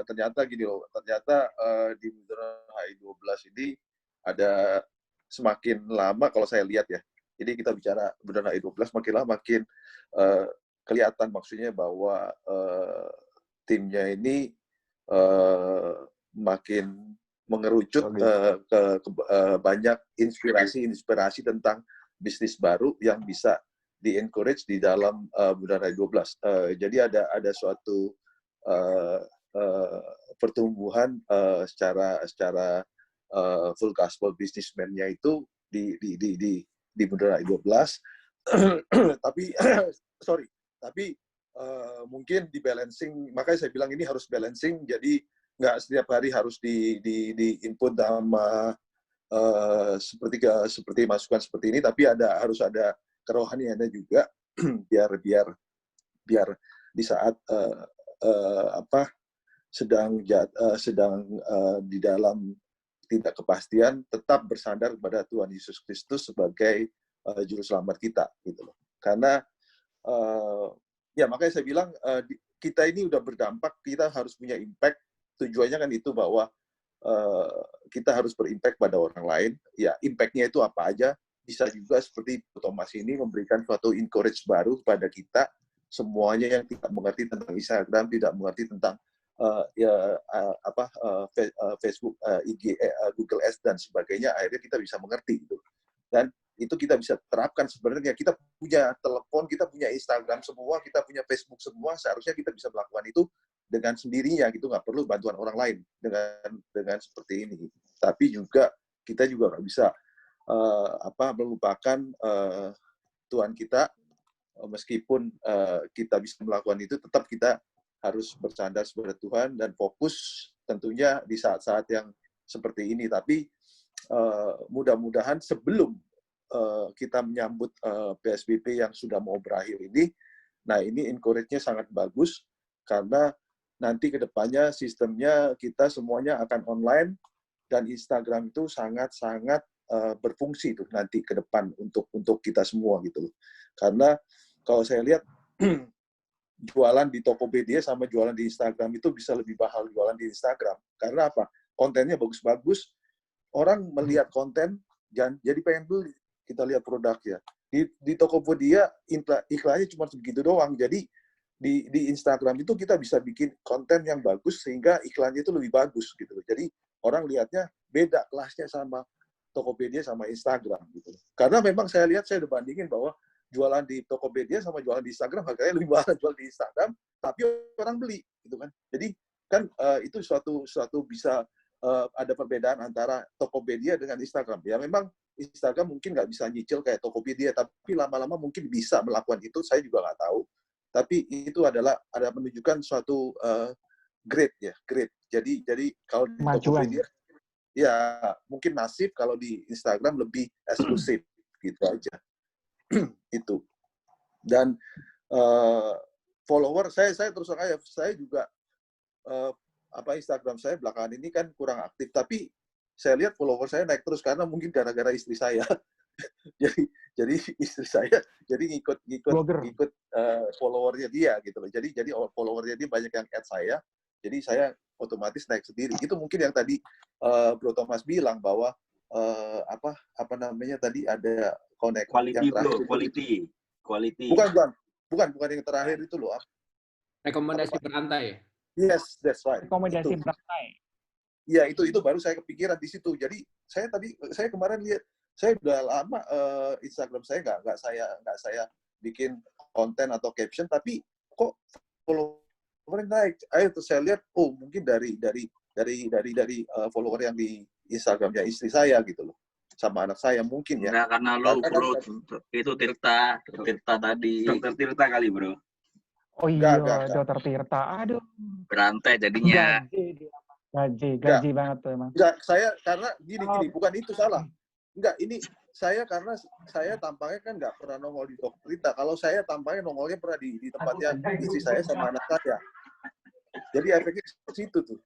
ternyata gini loh, ternyata di Bundaran HI 12 ini ada semakin lama kalau saya lihat ya. Jadi kita bicara Bundaran HI 12 makin lama makin kelihatan maksudnya bahwa timnya ini makin mengerucut ke banyak inspirasi tentang bisnis baru yang bisa di-encourage di dalam Bundaran HI 12. Jadi ada suatu pertumbuhan secara full gospel businessman-nya itu di Bundaran HI 12. Tapi mungkin di balancing, makanya saya bilang ini harus balancing, jadi nggak setiap hari harus di input sama seperti masukan seperti ini, tapi harus ada kerohaniannya juga biar di saat sedang di dalam tidak kepastian tetap bersandar kepada Tuhan Yesus Kristus sebagai juru selamat kita gitu loh. Karena ya makanya saya bilang kita ini udah berdampak, kita harus punya impact. Tujuannya kan itu bahwa kita harus berimpact pada orang lain. Ya, impact-nya itu apa aja? Bisa juga seperti Thomas ini memberikan suatu encourage baru kepada kita semuanya yang tidak mengerti tentang Instagram, tidak mengerti tentang Facebook, IG, Google Ads dan sebagainya. Akhirnya kita bisa mengerti itu. Dan itu kita bisa terapkan sebenarnya. Kita punya telepon, kita punya Instagram semua, kita punya Facebook semua. Seharusnya kita bisa melakukan itu dengan sendirinya gitu, nggak perlu bantuan orang lain dengan seperti ini. Tapi juga kita juga nggak bisa melupakan Tuhan kita, meskipun kita bisa melakukan itu, tetap kita harus bersandar kepada Tuhan dan fokus tentunya di saat-saat yang seperti ini. Tapi mudah-mudahan sebelum kita menyambut PSBB yang sudah mau berakhir ini, nah ini encourage-nya sangat bagus karena nanti ke depannya sistemnya kita semuanya akan online dan Instagram itu sangat-sangat berfungsi tuh nanti ke depan untuk kita semua gitu loh. Karena kalau saya lihat jualan di Tokopedia sama jualan di Instagram itu bisa lebih mahal jualan di Instagram. Karena apa? Kontennya bagus-bagus, orang melihat konten jadi pengen beli. Kita lihat produknya. Di Tokopedia iklannya cuma segitu doang. Jadi di Instagram itu kita bisa bikin konten yang bagus sehingga iklannya itu lebih bagus gitu. Jadi orang lihatnya beda kelasnya sama Tokopedia sama Instagram gitu. Karena memang saya lihat, saya udah bandingin bahwa jualan di Tokopedia sama jualan di Instagram harganya lebih mahal jual di Instagram, tapi orang beli gitu kan. Jadi kan itu suatu bisa ada perbedaan antara Tokopedia dengan Instagram. Ya memang Instagram mungkin nggak bisa nyicil kayak Tokopedia, tapi lama-lama mungkin bisa melakukan itu, saya juga nggak tahu. Tapi itu ada menunjukkan suatu grade ya, grade. Jadi kalau di Tokopedia ya mungkin masif, kalau di Instagram lebih eksklusif gitu aja. Itu. Dan follower saya terus terang aja, saya juga Instagram saya belakangan ini kan kurang aktif, tapi saya lihat follower saya naik terus karena mungkin gara-gara istri saya. jadi istri saya jadi ngikut followernya dia gitu loh. Jadi followernya dia banyak yang add saya, jadi saya otomatis naik sendiri. Itu mungkin yang tadi Bro Thomas bilang bahwa apa namanya tadi ada connect yang terakhir. Quality. Bukan yang terakhir itu loh. Rekomendasi berantai. Yes, that's right. Rekomendasi berantai. Iya, itu baru saya kepikiran di situ. Jadi saya kemarin lihat, saya udah lama Instagram saya nggak saya bikin konten atau caption, tapi kok follower naik. Terus saya lihat, oh mungkin dari follower yang di Instagramnya istri saya gitu loh, sama anak saya mungkin ya. Nah, karena lo bro itu Tirta tadi. Dokter Tirta kali bro. Oh iya, Dokter Tirta. Aduh. Berantai jadinya. Gaji banget tuh emang. Enggak, saya karena gini, bukan itu salah. Enggak, ini saya karena saya tampangnya kan nggak pernah nongol di Dokter Tirta. Kalau saya tampangnya nongolnya pernah di tempatnya istri saya sama anak saya. Jadi efeknya seperti itu tuh.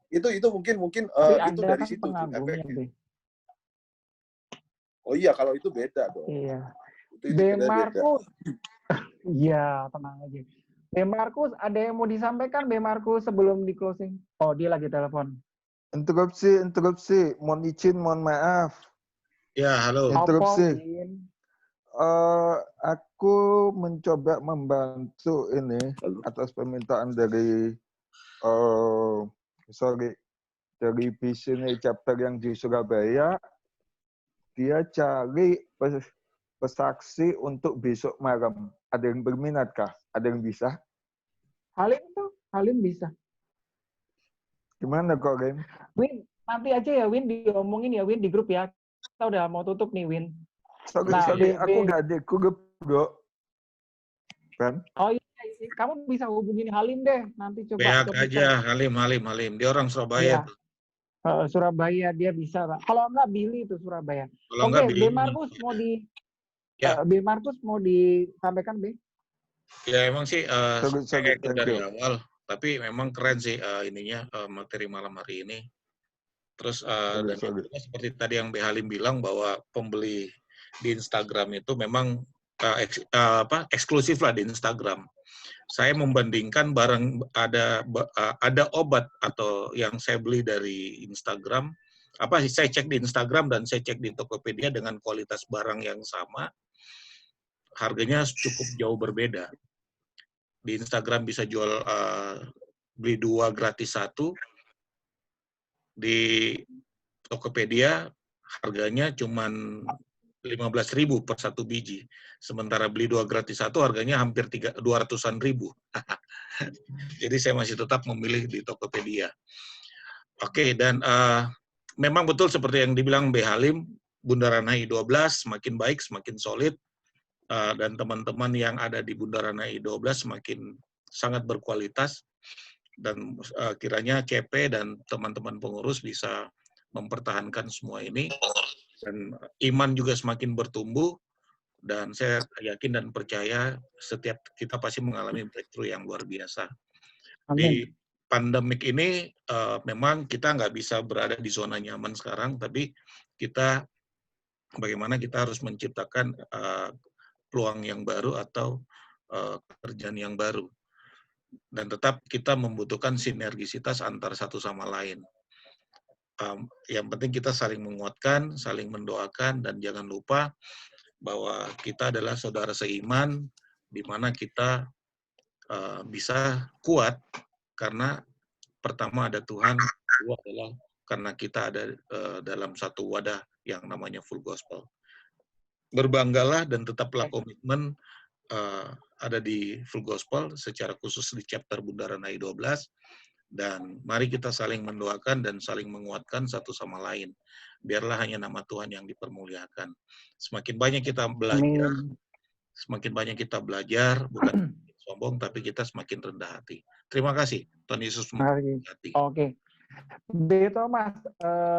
Itu mungkin itu dari kan situ tuh efeknya. Deh. Oh iya, kalau itu beda dong. Iya. Itu Markus. Iya, tenang aja. Markus, ada yang mau disampaikan Markus sebelum di closing? Oh, dia lagi telepon. Interupsi. Mohon izin, mohon maaf. Ya, halo. Interupsi. Aku mencoba membantu ini atas permintaan dari dari Visionary Chapter yang di Surabaya. Dia cari pesaksi untuk besok malam. Ada yang berminatkah? Ada yang bisa? Halim bisa. Gimana kok, Rim? Win, nanti aja ya Win, diomongin ya Win di grup ya. Kita udah mau tutup nih Win. Sorry, aku nggak ada grup, bro. Kan? Oh iya, kamu bisa hubungin Halim deh. Nanti coba. BH aja, Halim. Dia orang Surabaya. Iya. Surabaya dia bisa, Pak. Kalau enggak Billy itu Surabaya. Oke, Markus mau Markus mau disampaikan, B? Ya emang sih saya ikut dari awal, tapi memang keren sih ininya materi malam hari ini. Terus dan seperti tadi yang B Halim bilang bahwa pembeli di Instagram itu memang eksklusif lah di Instagram. Saya membandingkan barang ada obat atau yang saya beli dari Instagram, saya cek di Instagram dan saya cek di Tokopedia dengan kualitas barang yang sama, harganya cukup jauh berbeda. Di Instagram bisa jual beli 2 gratis 1, di Tokopedia harganya cuman 15.000 per 1 biji. Sementara beli 2 gratis 1 harganya hampir 200-an ribu. Jadi saya masih tetap memilih di Tokopedia. Oke, dan memang betul seperti yang dibilang B Halim, Bundaran HI 12 semakin baik, semakin solid, dan teman-teman yang ada di Bundaran HI 12 semakin sangat berkualitas, dan kiranya CP dan teman-teman pengurus bisa mempertahankan semua ini, dan iman juga semakin bertumbuh, dan saya yakin dan percaya setiap kita pasti mengalami breakthrough yang luar biasa. Amin. Di pandemik ini memang kita nggak bisa berada di zona nyaman sekarang, tapi bagaimana kita harus menciptakan peluang yang baru atau pekerjaan yang baru. Dan tetap kita membutuhkan sinergisitas antar satu sama lain. Yang penting kita saling menguatkan, saling mendoakan, dan jangan lupa bahwa kita adalah saudara seiman, di mana kita bisa kuat karena pertama ada Tuhan, kedua adalah karena kita ada dalam satu wadah yang namanya Full Gospel. Berbanggalah dan tetaplah komitmen ada di Full Gospel, secara khusus di chapter Bundaran HI 12, dan mari kita saling mendoakan dan saling menguatkan satu sama lain. Biarlah hanya nama Tuhan yang dipermuliakan. Semakin banyak kita belajar, semakin banyak kita belajar, bukan sombong, tapi kita semakin rendah hati. Terima kasih. Tuhan Yesus memberkati. Oke. Beto Mas,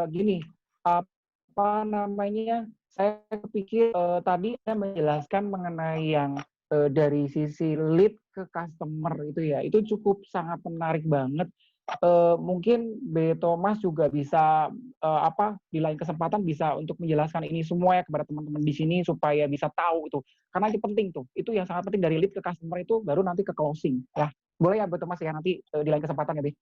gini, apa namanya, saya pikir tadi saya menjelaskan mengenai yang dari sisi lead ke customer itu ya, itu cukup sangat menarik banget. Mungkin Beto Mas juga bisa di lain kesempatan bisa untuk menjelaskan ini semua ya kepada teman-teman di sini supaya bisa tahu itu, karena itu penting tuh, itu yang sangat penting dari lead ke customer itu baru nanti ke closing ya. Boleh ya Beto Mas ya, nanti di lain kesempatan ya Be.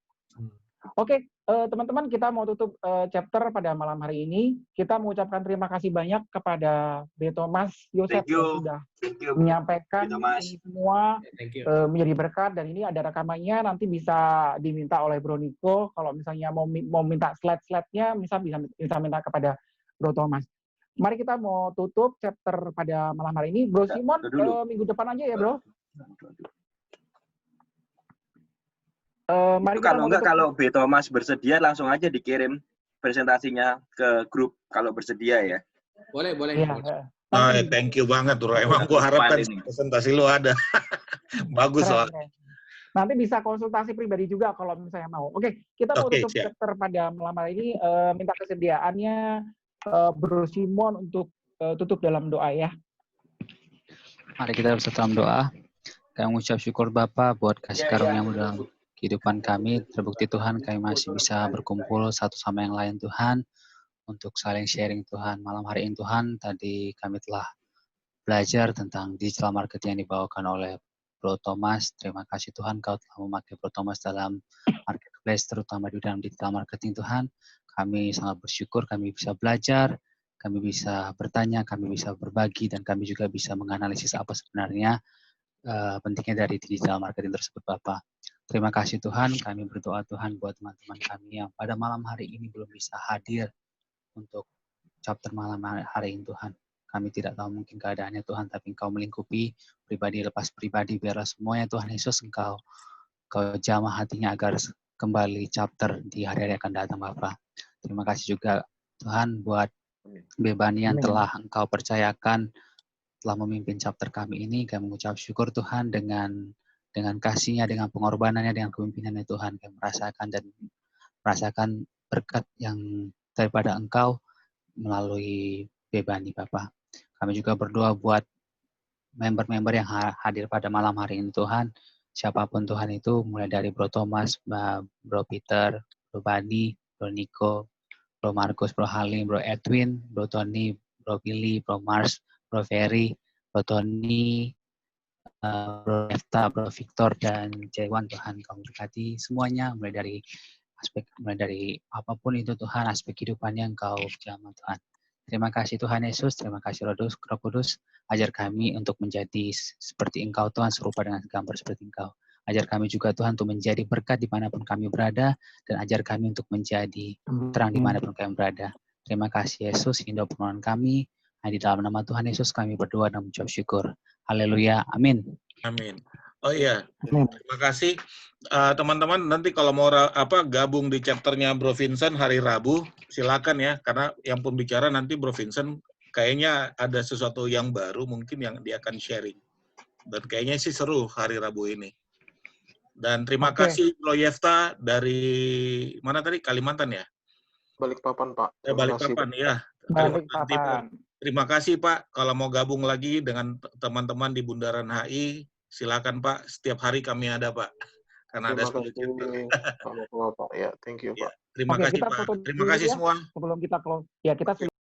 Oke, teman-teman, kita mau tutup chapter pada malam hari ini. Kita mengucapkan terima kasih banyak kepada Beto Mas Yosef yang sudah menyampaikan ini semua menjadi berkat, dan ini ada rekamannya, nanti bisa diminta oleh Bro Niko. Kalau misalnya mau minta slide-slide-nya, bisa minta kepada Bro Thomas. Mari kita mau tutup chapter pada malam hari ini. Bro Simon, minggu depan aja ya, Bro. Mari kalau enggak, kalau B. Thomas bersedia langsung aja dikirim presentasinya ke grup kalau bersedia ya. Boleh. Ya. Thank you banget, Bro. Emang gua harapkan presentasi lu ada. Bagus soalnya. Nanti bisa konsultasi pribadi juga kalau misalnya mau. Oke, kita mau tutup chapter pada malam hari ini. Minta kesediaannya Bro Simon untuk tutup dalam doa ya. Mari kita bersatu dalam doa. Kami mengucap syukur Bapa buat kasih karunia-Mu dalam kehidupan kami. Terbukti Tuhan, kami masih bisa berkumpul satu sama yang lain Tuhan, untuk saling sharing Tuhan. Malam hari ini Tuhan, tadi kami telah belajar tentang digital marketing yang dibawakan oleh Bro Thomas. Terima kasih Tuhan, Kau telah memakai Bro Thomas dalam marketplace, terutama di dalam digital marketing Tuhan. Kami sangat bersyukur, kami bisa belajar, kami bisa bertanya, kami bisa berbagi, dan kami juga bisa menganalisis apa sebenarnya pentingnya dari digital marketing tersebut Bapak. Terima kasih Tuhan, kami berdoa Tuhan buat teman-teman kami yang pada malam hari ini belum bisa hadir untuk chapter malam hari ini Tuhan. Kami tidak tahu mungkin keadaannya Tuhan, tapi Engkau melingkupi pribadi lepas pribadi, biarlah semuanya Tuhan Yesus Engkau jamah hatinya agar kembali chapter di hari-hari akan datang Bapak. Terima kasih juga Tuhan buat Bebani yang telah Engkau percayakan telah memimpin chapter kami ini. Kami mengucap syukur Tuhan dengan kasih-Nya, dengan pengorbanannya, dengan kepemimpinannya Tuhan. Kami merasakan berkat yang daripada Engkau melalui Bebani Bapak. Kami juga berdoa buat member-member yang hadir pada malam hari ini Tuhan. Siapapun Tuhan itu, mulai dari Bro Thomas, Bro Peter, Bro Bani, Bro Niko, Bro Markus, Bro Halim, Bro Edwin, Bro Tony, Bro Billy, Bro Mars, Bro Ferry, Bro Tony, Bro Efta, Bro Victor, dan Jewan Tuhan. Kau berkati semuanya, mulai dari apapun itu Tuhan, aspek kehidupannya Engkau jamah Tuhan. Terima kasih Tuhan Yesus, terima kasih Roh Kudus, ajar kami untuk menjadi seperti Engkau Tuhan, serupa dengan gambar seperti Engkau. Ajar kami juga Tuhan untuk menjadi berkat dimanapun kami berada, dan ajar kami untuk menjadi terang dimanapun kami berada. Terima kasih Yesus, indah permohonan kami. Di dalam nama Tuhan Yesus kami berdoa dan mengucap syukur. Haleluya. Amin. Amin. Oh iya, terima kasih. Teman-teman, nanti kalau mau gabung di chapternya Bro Vincent hari Rabu, silakan ya. Karena yang pembicara nanti Bro Vincent kayaknya ada sesuatu yang baru mungkin yang dia akan sharing. Dan kayaknya sih seru hari Rabu ini. Dan terima kasih Bro Yefta dari mana tadi? Kalimantan ya? Balikpapan, Pak. Balikpapan ya. Kalimantan Timur. Terima kasih Pak. Kalau mau gabung lagi dengan teman-teman di Bundaran HI, silakan Pak. Setiap hari kami ada Pak. Karena ada 10 chapter. Ya, thank you Pak. Terima kasih Pak. Terima kasih semua. Sebelum kita close, ya kita